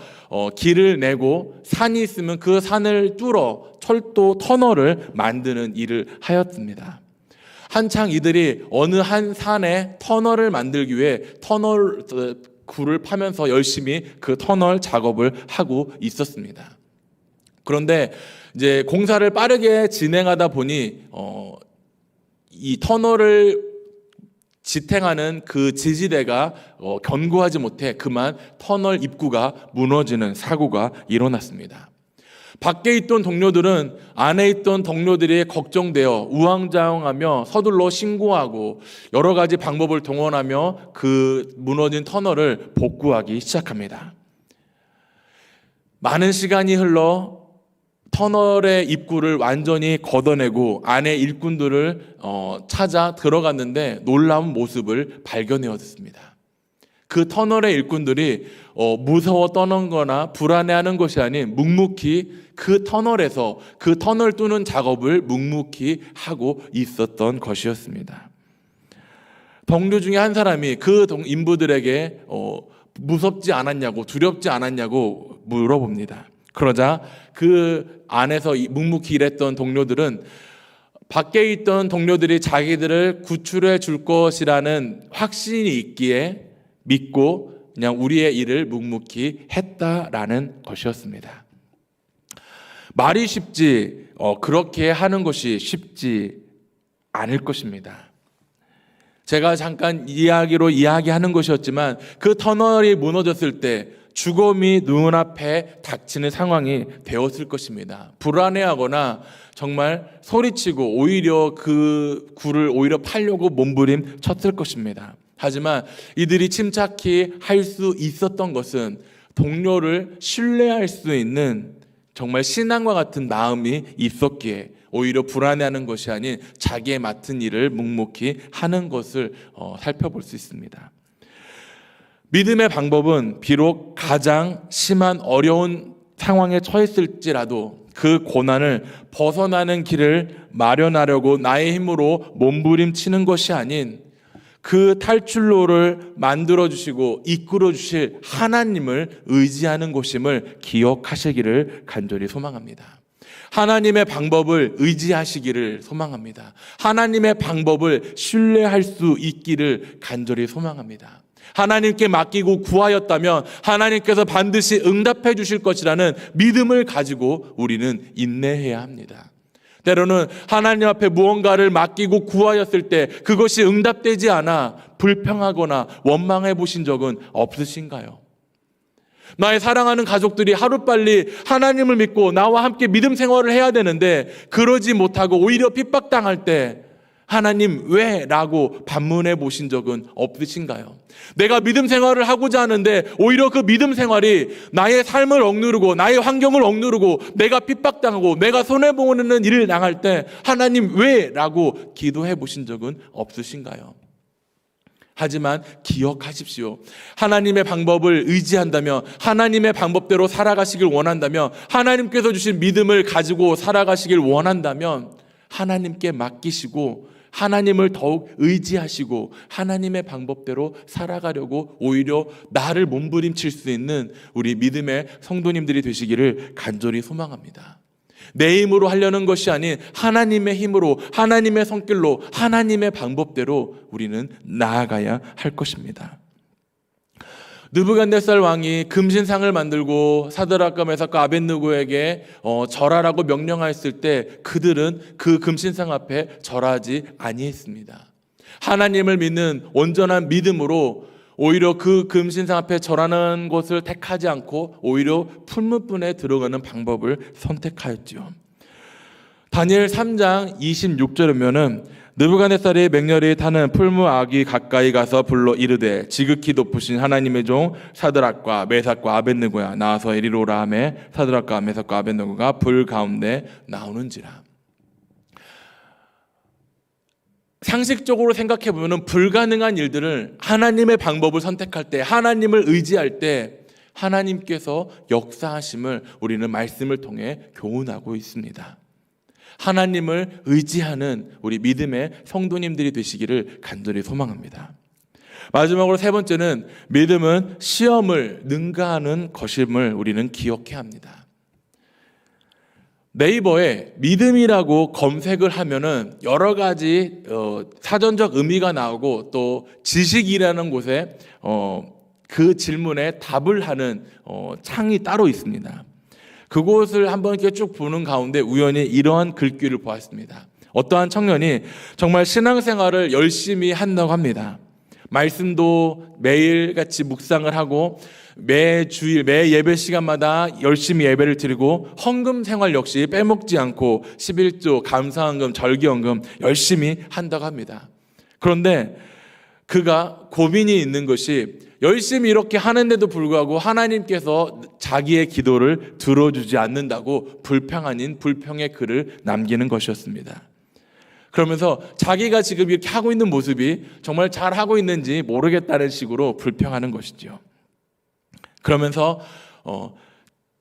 길을 내고 산이 있으면 그 산을 뚫어 철도 터널을 만드는 일을 하였습니다. 한창 이들이 어느 한 산에 터널을 만들기 위해 터널 굴을 파면서 열심히 그 터널 작업을 하고 있었습니다. 그런데 이제 공사를 빠르게 진행하다 보니 이 터널을 지탱하는 그 지지대가 견고하지 못해 그만 터널 입구가 무너지는 사고가 일어났습니다. 밖에 있던 동료들은 안에 있던 동료들이 걱정되어 우왕좌왕하며 서둘러 신고하고 여러 가지 방법을 동원하며 그 무너진 터널을 복구하기 시작합니다. 많은 시간이 흘러 터널의 입구를 완전히 걷어내고 안에 일꾼들을 찾아 들어갔는데 놀라운 모습을 발견하였습니다. 그 터널의 일꾼들이 무서워 떠는 거나 불안해하는 것이 아닌 묵묵히 그 터널에서 그 터널 뚫는 작업을 묵묵히 하고 있었던 것이었습니다. 동료 중에 한 사람이 그 인부들에게 무섭지 않았냐고 두렵지 않았냐고 물어봅니다. 그러자 그 안에서 묵묵히 일했던 동료들은 밖에 있던 동료들이 자기들을 구출해 줄 것이라는 확신이 있기에 믿고 그냥 우리의 일을 묵묵히 했다라는 것이었습니다. 말이 쉽지 그렇게 하는 것이 쉽지 않을 것입니다. 제가 잠깐 이야기하는 것이었지만 그 터널이 무너졌을 때 죽음이 눈앞에 닥치는 상황이 되었을 것입니다. 불안해하거나 정말 소리치고 오히려 그 굴을 오히려 파려고 몸부림쳤을 것입니다. 하지만 이들이 침착히 할 수 있었던 것은 동료를 신뢰할 수 있는 정말 신앙과 같은 마음이 있었기에 오히려 불안해하는 것이 아닌 자기의 맡은 일을 묵묵히 하는 것을 살펴볼 수 있습니다. 믿음의 방법은 비록 가장 심한 어려운 상황에 처했을지라도 그 고난을 벗어나는 길을 마련하려고 나의 힘으로 몸부림치는 것이 아닌 그 탈출로를 만들어주시고 이끌어주실 하나님을 의지하는 것임을 기억하시기를 간절히 소망합니다. 하나님의 방법을 의지하시기를 소망합니다. 하나님의 방법을 신뢰할 수 있기를 간절히 소망합니다. 하나님께 맡기고 구하였다면 하나님께서 반드시 응답해 주실 것이라는 믿음을 가지고 우리는 인내해야 합니다. 때로는 하나님 앞에 무언가를 맡기고 구하였을 때 그것이 응답되지 않아 불평하거나 원망해 보신 적은 없으신가요? 나의 사랑하는 가족들이 하루빨리 하나님을 믿고 나와 함께 믿음 생활을 해야 되는데 그러지 못하고 오히려 핍박당할 때 하나님 왜? 라고 반문해 보신 적은 없으신가요? 내가 믿음 생활을 하고자 하는데 오히려 그 믿음 생활이 나의 삶을 억누르고 나의 환경을 억누르고 내가 핍박당하고 내가 손해보는 일을 당할 때 하나님 왜? 라고 기도해 보신 적은 없으신가요? 하지만 기억하십시오. 하나님의 방법을 의지한다면 하나님의 방법대로 살아가시길 원한다면 하나님께서 주신 믿음을 가지고 살아가시길 원한다면 하나님께 맡기시고 하나님을 더욱 의지하시고 하나님의 방법대로 살아가려고 오히려 나를 몸부림칠 수 있는 우리 믿음의 성도님들이 되시기를 간절히 소망합니다. 내 힘으로 하려는 것이 아닌 하나님의 힘으로 하나님의 손길로 하나님의 방법대로 우리는 나아가야 할 것입니다. 느부갓네살 왕이 금신상을 만들고 사드락과 메삭과 아벳느고에게 절하라고 명령하였을 때 그들은 그 금신상 앞에 절하지 아니했습니다. 하나님을 믿는 온전한 믿음으로 오히려 그 금신상 앞에 절하는 곳을 택하지 않고 오히려 풀무불에 들어가는 방법을 선택하였지요. 다니엘 3장 26절에 보면은 느부갓네살이 맹렬히 타는 풀무악이 가까이 가서 불러 이르되 지극히 높으신 하나님의 종 사드락과 메삭과 아벳느고야 나와서 이리로 오라 하매 사드락과 메삭과 아벳느고가 불 가운데 나오는지라. 상식적으로 생각해 보면 불가능한 일들을 하나님의 방법을 선택할 때, 하나님을 의지할 때 하나님께서 역사하심을 우리는 말씀을 통해 교훈하고 있습니다. 하나님을 의지하는 우리 믿음의 성도님들이 되시기를 간절히 소망합니다. 마지막으로 세 번째는 믿음은 시험을 능가하는 것임을 우리는 기억해야 합니다. 네이버에 믿음이라고 검색을 하면은 여러 가지 사전적 의미가 나오고 또 지식이라는 곳에 그 질문에 답을 하는 창이 따로 있습니다. 그곳을 한번 이렇게 쭉 보는 가운데 우연히 이러한 글귀를 보았습니다. 어떠한 청년이 정말 신앙생활을 열심히 한다고 합니다. 말씀도 매일같이 묵상을 하고 매 주일, 매 예배 시간마다 열심히 예배를 드리고 헌금 생활 역시 빼먹지 않고 11조, 감사헌금, 절기헌금 열심히 한다고 합니다. 그런데 그가 고민이 있는 것이 열심히 이렇게 하는데도 불구하고 하나님께서 자기의 기도를 들어주지 않는다고 불평 아닌 불평의 글을 남기는 것이었습니다. 그러면서 자기가 지금 이렇게 하고 있는 모습이 정말 잘하고 있는지 모르겠다는 식으로 불평하는 것이죠. 그러면서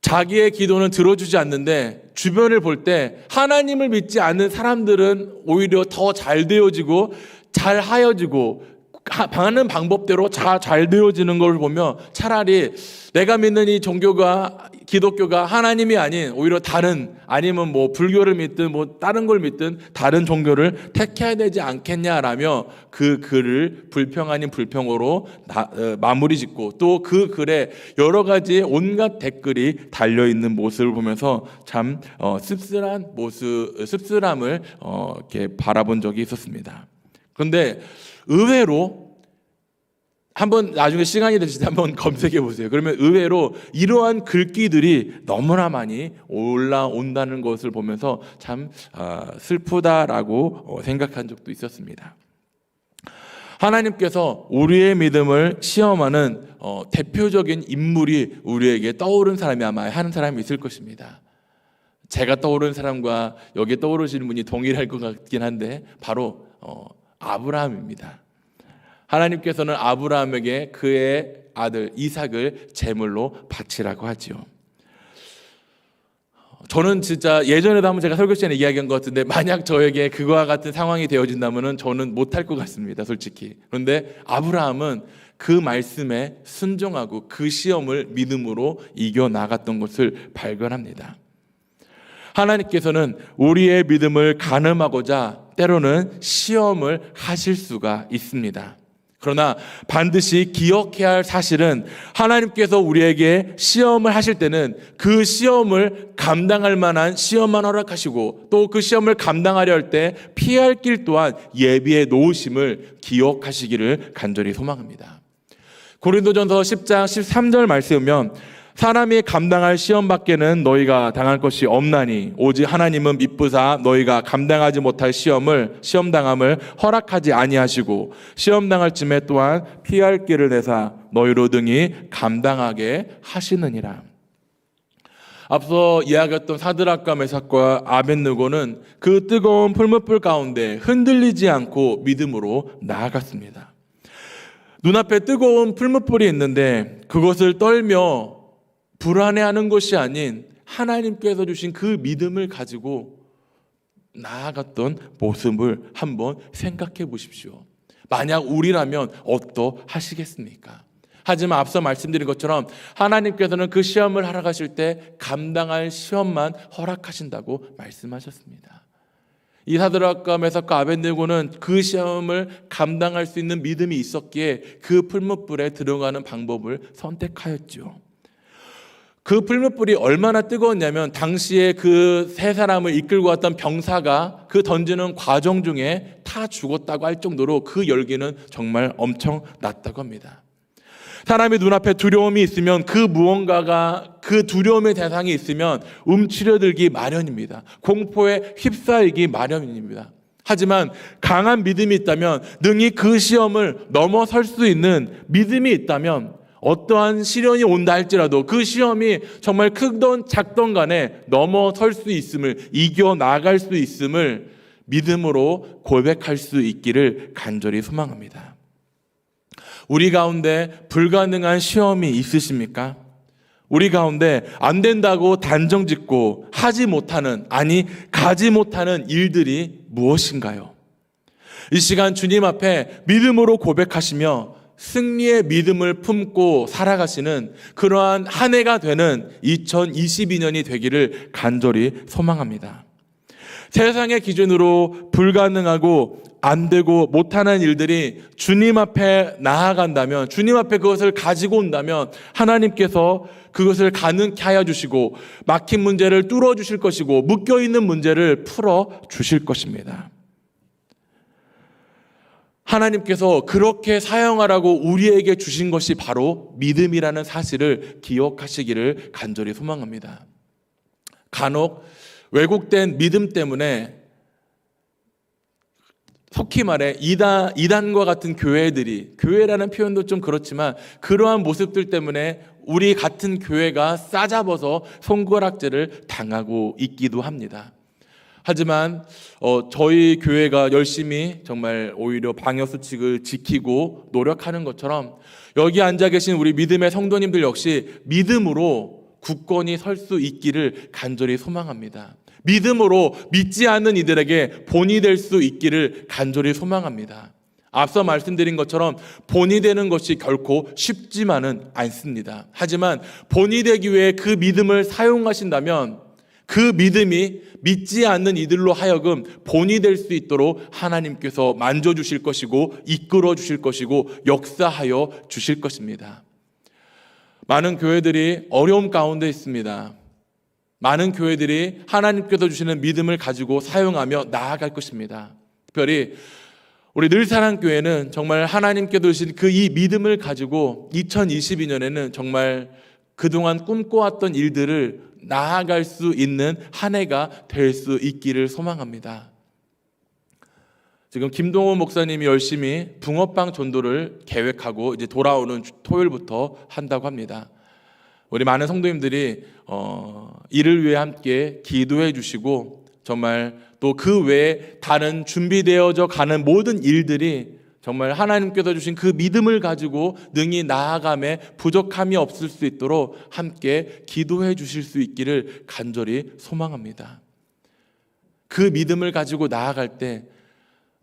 자기의 기도는 들어주지 않는데 주변을 볼 때 하나님을 믿지 않는 사람들은 오히려 더 잘 되어지고 잘 하여지고 하는 방법대로 잘 되어지는 걸 보며 차라리 내가 믿는 이 종교가 기독교가 하나님이 아닌 오히려 다른 아니면 뭐 불교를 믿든 뭐 다른 걸 믿든 다른 종교를 택해야 되지 않겠냐라며 그 글을 불평 아닌 불평으로 마무리 짓고 또 그 글에 여러 가지 온갖 댓글이 달려있는 모습을 보면서 참 씁쓸함을 이렇게 바라본 적이 있었습니다. 그런데 의외로 한번 나중에 시간이 되실 때 한번 검색해 보세요. 그러면 의외로 이러한 글귀들이 너무나 많이 올라온다는 것을 보면서 참 슬프다라고 생각한 적도 있었습니다. 하나님께서 우리의 믿음을 시험하는 대표적인 인물이 우리에게 떠오른 사람이 아마 한 사람이 있을 것입니다. 제가 떠오른 사람과 여기에 떠오르시는 분이 동일할 것 같긴 한데 바로 아브라함입니다. 하나님께서는 아브라함에게 그의 아들 이삭을 제물로 바치라고 하지요. 저는 진짜 예전에도 한번 제가 설교 시간에 이야기한 것 같은데 만약 저에게 그와 같은 상황이 되어진다면 저는 못할 것 같습니다, 솔직히. 그런데 아브라함은 그 말씀에 순종하고 그 시험을 믿음으로 이겨나갔던 것을 발견합니다. 하나님께서는 우리의 믿음을 가늠하고자 때로는 시험을 하실 수가 있습니다. 그러나 반드시 기억해야 할 사실은 하나님께서 우리에게 시험을 하실 때는 그 시험을 감당할 만한 시험만 허락하시고 또 그 시험을 감당하려 할 때 피할 길 또한 예비해 놓으심을 기억하시기를 간절히 소망합니다. 고린도전서 10장 13절 말씀이면 사람이 감당할 시험 밖에는 너희가 당할 것이 없나니 오직 하나님은 미쁘사 너희가 감당하지 못할 시험당함을 허락하지 아니하시고 시험당할 쯤에 또한 피할 길을 내사 너희로 등이 감당하게 하시느니라. 앞서 이야기했던 사드락과 메삭과 아벳느고는 그 뜨거운 풀무불 가운데 흔들리지 않고 믿음으로 나아갔습니다. 눈앞에 뜨거운 풀무불이 있는데 그것을 떨며 불안해하는 것이 아닌 하나님께서 주신 그 믿음을 가지고 나아갔던 모습을 한번 생각해 보십시오. 만약 우리라면 어떠하시겠습니까? 하지만 앞서 말씀드린 것처럼 하나님께서는 그 시험을 하러 가실 때 감당할 시험만 허락하신다고 말씀하셨습니다. 이 사드락과 메삭과 아벳느고는 그 시험을 감당할 수 있는 믿음이 있었기에 그 풀무불에 들어가는 방법을 선택하였죠. 그 풀무불이 얼마나 뜨거웠냐면 당시에 그 세 사람을 이끌고 왔던 병사가 그 던지는 과정 중에 타 죽었다고 할 정도로 그 열기는 정말 엄청 났다고 합니다. 사람이 눈앞에 두려움이 있으면 그 무언가가 그 두려움의 대상이 있으면 움츠려들기 마련입니다. 공포에 휩싸이기 마련입니다. 하지만 강한 믿음이 있다면, 능히 그 시험을 넘어설 수 있는 믿음이 있다면 어떠한 시련이 온다 할지라도 그 시험이 정말 크던 작던 간에 넘어설 수 있음을, 이겨나갈 수 있음을 믿음으로 고백할 수 있기를 간절히 소망합니다. 우리 가운데 불가능한 시험이 있으십니까? 우리 가운데 안 된다고 단정짓고 하지 못하는, 아니 가지 못하는 일들이 무엇인가요? 이 시간 주님 앞에 믿음으로 고백하시며 승리의 믿음을 품고 살아가시는 그러한 한 해가 되는 2022년이 되기를 간절히 소망합니다. 세상의 기준으로 불가능하고 안 되고 못하는 일들이 주님 앞에 나아간다면, 주님 앞에 그것을 가지고 온다면 하나님께서 그것을 가능케 하여 주시고 막힌 문제를 뚫어 주실 것이고 묶여있는 문제를 풀어 주실 것입니다. 하나님께서 그렇게 사용하라고 우리에게 주신 것이 바로 믿음이라는 사실을 기억하시기를 간절히 소망합니다. 간혹 왜곡된 믿음 때문에, 속히 말해 이단과 같은 교회들이, 교회라는 표현도 좀 그렇지만 그러한 모습들 때문에 우리 같은 교회가 싸잡아서 손가락질을 당하고 있기도 합니다. 하지만 저희 교회가 열심히 정말 오히려 방역수칙을 지키고 노력하는 것처럼 여기 앉아 계신 우리 믿음의 성도님들 역시 믿음으로 굳건히 설 수 있기를 간절히 소망합니다. 믿음으로 믿지 않는 이들에게 본이 될 수 있기를 간절히 소망합니다. 앞서 말씀드린 것처럼 본이 되는 것이 결코 쉽지만은 않습니다. 하지만 본이 되기 위해 그 믿음을 사용하신다면 그 믿음이 믿지 않는 이들로 하여금 본이 될 수 있도록 하나님께서 만져주실 것이고 이끌어 주실 것이고 역사하여 주실 것입니다. 많은 교회들이 어려움 가운데 있습니다. 많은 교회들이 하나님께서 주시는 믿음을 가지고 사용하며 나아갈 것입니다. 특별히 우리 늘사랑교회는 정말 하나님께서 주신 그 이 믿음을 가지고 2022년에는 정말 그동안 꿈꿔왔던 일들을 나아갈 수 있는 한 해가 될 수 있기를 소망합니다. 지금 김동호 목사님이 열심히 붕어빵 전도를 계획하고 이제 돌아오는 토요일부터 한다고 합니다. 우리 많은 성도님들이 이를 위해 함께 기도해 주시고 정말 또 그 외에 다른 준비되어져 가는 모든 일들이 정말 하나님께서 주신 그 믿음을 가지고 능히 나아감에 부족함이 없을 수 있도록 함께 기도해 주실 수 있기를 간절히 소망합니다. 그 믿음을 가지고 나아갈 때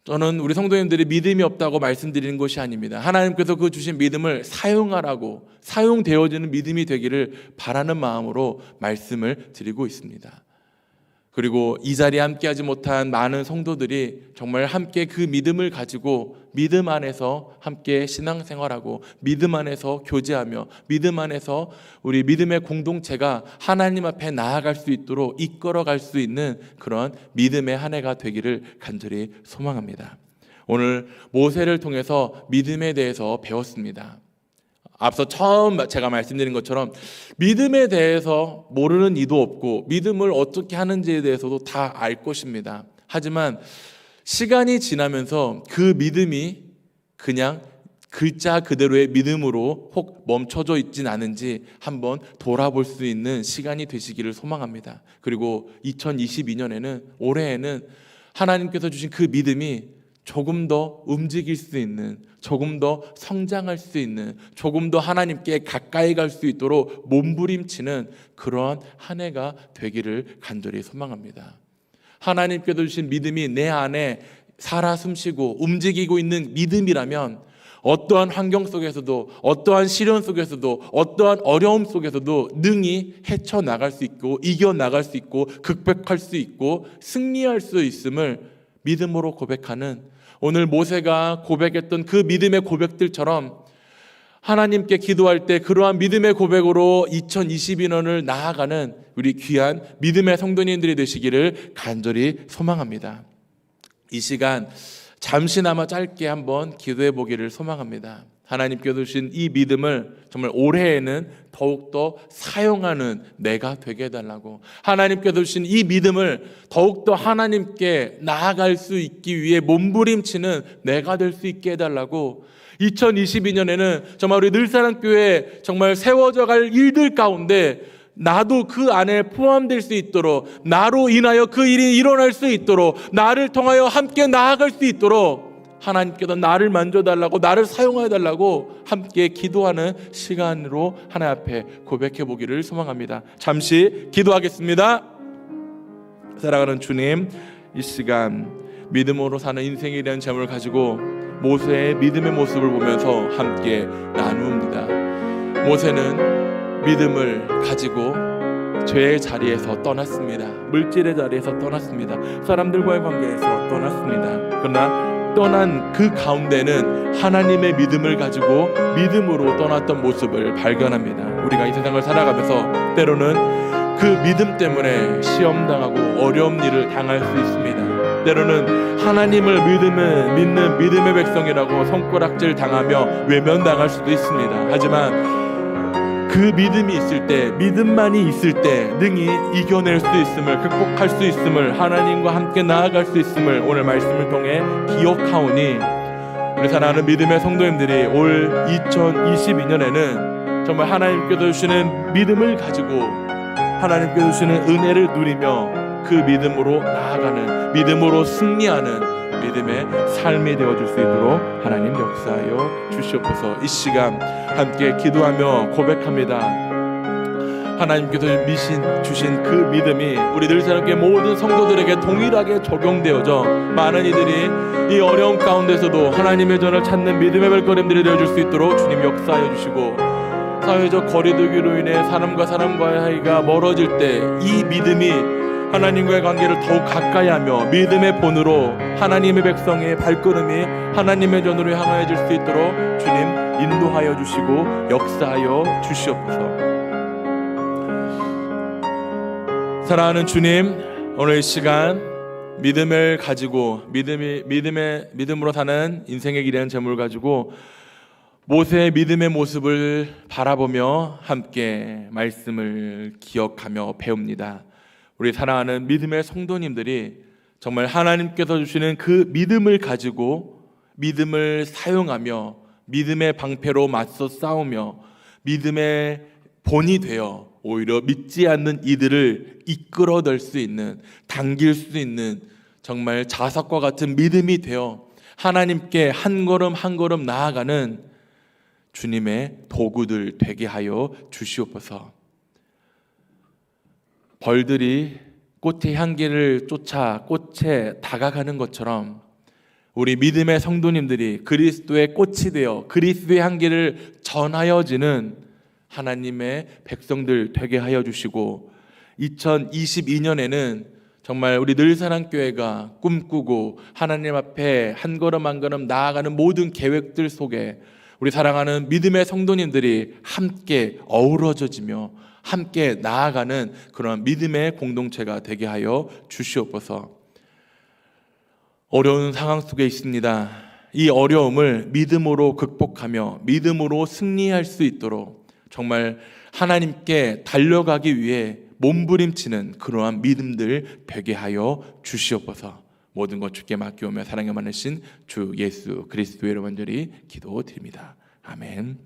저는 우리 성도님들이 믿음이 없다고 말씀드리는 것이 아닙니다. 하나님께서 그 주신 믿음을 사용하라고, 사용되어지는 믿음이 되기를 바라는 마음으로 말씀을 드리고 있습니다. 그리고 이 자리에 함께하지 못한 많은 성도들이 정말 함께 그 믿음을 가지고 믿음 안에서 함께 신앙생활하고 믿음 안에서 교제하며 믿음 안에서 우리 믿음의 공동체가 하나님 앞에 나아갈 수 있도록 이끌어갈 수 있는 그런 믿음의 한 해가 되기를 간절히 소망합니다. 오늘 모세를 통해서 믿음에 대해서 배웠습니다. 앞서 처음 제가 말씀드린 것처럼 믿음에 대해서 모르는 이도 없고 믿음을 어떻게 하는지에 대해서도 다 알 것입니다. 하지만 시간이 지나면서 그 믿음이 그냥 글자 그대로의 믿음으로 혹 멈춰져 있진 않은지 한번 돌아볼 수 있는 시간이 되시기를 소망합니다. 그리고 2022년에는, 올해에는 하나님께서 주신 그 믿음이 조금 더 움직일 수 있는, 조금 더 성장할 수 있는, 조금 더 하나님께 가까이 갈 수 있도록 몸부림치는 그러한 한 해가 되기를 간절히 소망합니다. 하나님께서 주신 믿음이 내 안에 살아 숨쉬고 움직이고 있는 믿음이라면 어떠한 환경 속에서도, 어떠한 시련 속에서도, 어떠한 어려움 속에서도 능히 헤쳐나갈 수 있고 이겨나갈 수 있고 극복할 수 있고 승리할 수 있음을 믿음으로 고백하는, 오늘 모세가 고백했던 그 믿음의 고백들처럼 하나님께 기도할 때 그러한 믿음의 고백으로 2022년을 나아가는 우리 귀한 믿음의 성도님들이 되시기를 간절히 소망합니다. 이 시간 잠시나마 짧게 한번 기도해 보기를 소망합니다. 하나님께서 주신 이 믿음을 정말 올해에는 더욱더 사용하는 내가 되게 해달라고, 하나님께서 주신 이 믿음을 더욱더 하나님께 나아갈 수 있기 위해 몸부림치는 내가 될 수 있게 해달라고, 2022년에는 정말 우리 늘사랑교회 정말 세워져 갈 일들 가운데 나도 그 안에 포함될 수 있도록, 나로 인하여 그 일이 일어날 수 있도록, 나를 통하여 함께 나아갈 수 있도록 하나님께서 나를 만져달라고, 나를 사용해달라고 함께 기도하는 시간으로 하나님 앞에 고백해 보기를 소망합니다. 잠시 기도하겠습니다. 사랑하는 주님, 이 시간 믿음으로 사는 인생에 대한 제목을 가지고 모세의 믿음의 모습을 보면서 함께 나누옵니다. 모세는 믿음을 가지고 죄의 자리에서 떠났습니다. 물질의 자리에서 떠났습니다. 사람들과의 관계에서 떠났습니다. 그러나 떠난 그 가운데는 하나님의 믿음을 가지고 믿음으로 떠났던 모습을 발견합니다. 우리가 이 세상을 살아가면서 때로는 그 믿음 때문에 시험당하고 어려운 일을 당할 수 있습니다. 때로는 하나님을 믿는 믿음의 백성이라고 손가락질 당하며 외면당할 수도 있습니다. 하지만 그 믿음이 있을 때, 믿음만이 있을 때 능히 이겨낼 수 있음을, 극복할 수 있음을, 하나님과 함께 나아갈 수 있음을 오늘 말씀을 통해 기억하오니, 우리 사랑하는 믿음의 성도님들이 올 2022년에는 정말 하나님께서 주시는 믿음을 가지고 하나님께서 주시는 은혜를 누리며 그 믿음으로 나아가는, 믿음으로 승리하는 믿음의 삶이 되어줄 수 있도록 하나님 역사하여 주시옵소서. 이 시간 함께 기도하며 고백합니다. 하나님께서 주신 그 믿음이 우리 늘사랑교회 모든 성도들에게 동일하게 적용되어져 많은 이들이 이 어려움 가운데서도 하나님의 전을 찾는 믿음의 발걸음들이 되어줄 수 있도록 주님 역사하여 주시고, 사회적 거리두기로 인해 사람과 사람과의 사이가 멀어질 때 이 믿음이 하나님과의 관계를 더욱 가까이 하며 믿음의 본으로 하나님의 백성의 발걸음이 하나님의 전으로 향하여질 수 있도록 주님 인도하여 주시고 역사하여 주시옵소서. 사랑하는 주님, 오늘 이 시간 믿음을 가지고 믿음으로 사는 인생의 길이라는 제목을 가지고 모세의 믿음의 모습을 바라보며 함께 말씀을 기억하며 배웁니다. 우리 사랑하는 믿음의 성도님들이 정말 하나님께서 주시는 그 믿음을 가지고 믿음을 사용하며 믿음의 방패로 맞서 싸우며 믿음의 본이 되어 오히려 믿지 않는 이들을 이끌어낼 수 있는, 당길 수 있는 정말 자석과 같은 믿음이 되어 하나님께 한 걸음 한 걸음 나아가는 주님의 도구들 되게 하여 주시옵소서. 벌들이 꽃의 향기를 쫓아 꽃에 다가가는 것처럼 우리 믿음의 성도님들이 그리스도의 꽃이 되어 그리스도의 향기를 전하여지는 하나님의 백성들 되게 하여 주시고, 2022년에는 정말 우리 늘사랑교회가 꿈꾸고 하나님 앞에 한 걸음 한 걸음 나아가는 모든 계획들 속에 우리 사랑하는 믿음의 성도님들이 함께 어우러져지며 함께 나아가는 그런 믿음의 공동체가 되게 하여 주시옵소서. 어려운 상황 속에 있습니다. 이 어려움을 믿음으로 극복하며 믿음으로 승리할 수 있도록 정말 하나님께 달려가기 위해 몸부림치는 그러한 믿음들 되게 하여 주시옵소서. 모든 것 주께 맡기오며 사랑에 많으신 주 예수 그리스도의 이름으로 간절히 기도드립니다. 아멘.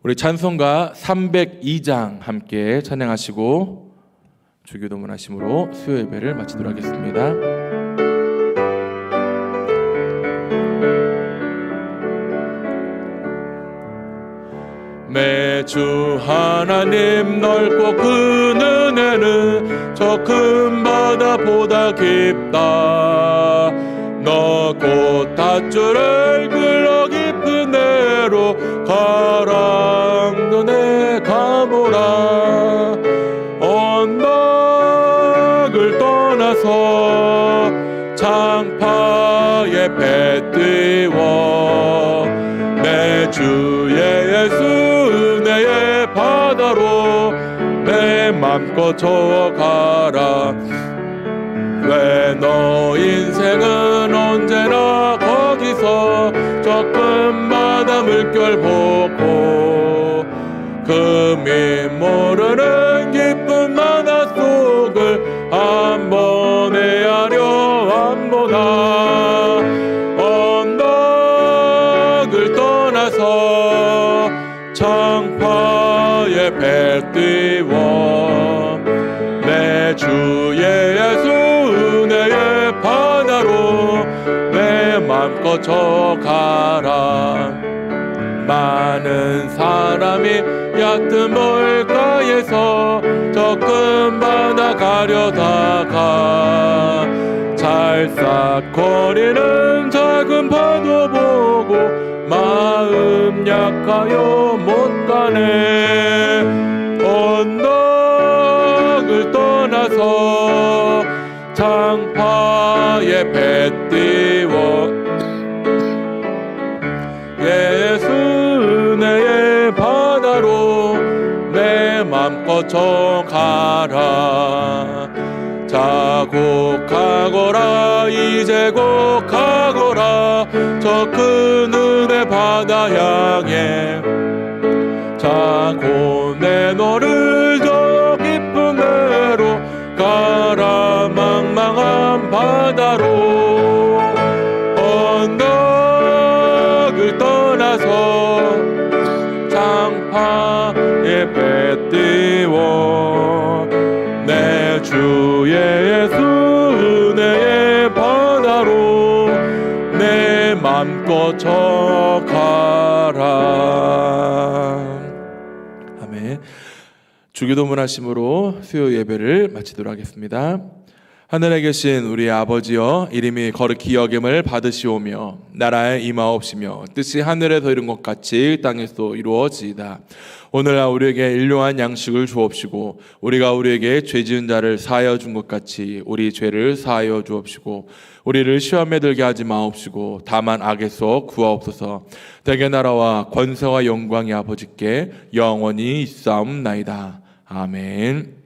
우리 찬송가 302장 함께 찬양하시고 주기도문 하심으로 수요 예배를 마치도록 하겠습니다. 매주 하나님 넓고 그 은혜는 저 큰 바다보다 깊다. 넓고 닷줄을 글러 깊은 데로 가랑도 내 가보라. 언덕을 떠나서 장파에 배 띄워 내 주의 예수 은혜의 바다로 내 맘껏 저어가라. 왜 너 인생은 언제나 거기서 적금마다 물결 보고 금이 모르는 기쁜 바다 속을 한 번 헤아려 안 보나. 언덕을 떠나서 창파에 배 띄워 내 주의 예수 은혜의 바다로 내 맘껏 저가라. 많은 사람이 얕은 물가에서 적금 받아 가려다가 찰싹거리는 작은 파도 보고 마음 약하여 못 가네. 언덕을 떠나서 창파에 배 띄워 예수 은혜의 바다로 내 맘껏 저가라. 자곡하거라 이제 곡하거라 저 큰 은혜 바다 향해. 자고 내 너를 저 깊은 데로 가라. 망망한 바다로 언덕을 떠나서 창파에 배 띄워 내 주의 예수 은혜의 바다로 내 맘껏 저가라. 아멘. 주기도문 하심으로 수요 예배를 마치도록 하겠습니다. 하늘에 계신 우리 아버지여, 이름이 거룩히 여김을 받으시오며 나라에 임하옵시며 뜻이 하늘에서 이룬 것 같이 땅에서 이루어지이다. 오늘날 우리에게 일용할 양식을 주옵시고 우리가 우리에게 죄 지은 자를 사하여 준 것 같이 우리 죄를 사하여 주옵시고 우리를 시험에 들게 하지 마옵시고 다만 악에서 구하옵소서. 대개 나라와 권세와 영광이 아버지께 영원히 있사옵나이다. 아멘.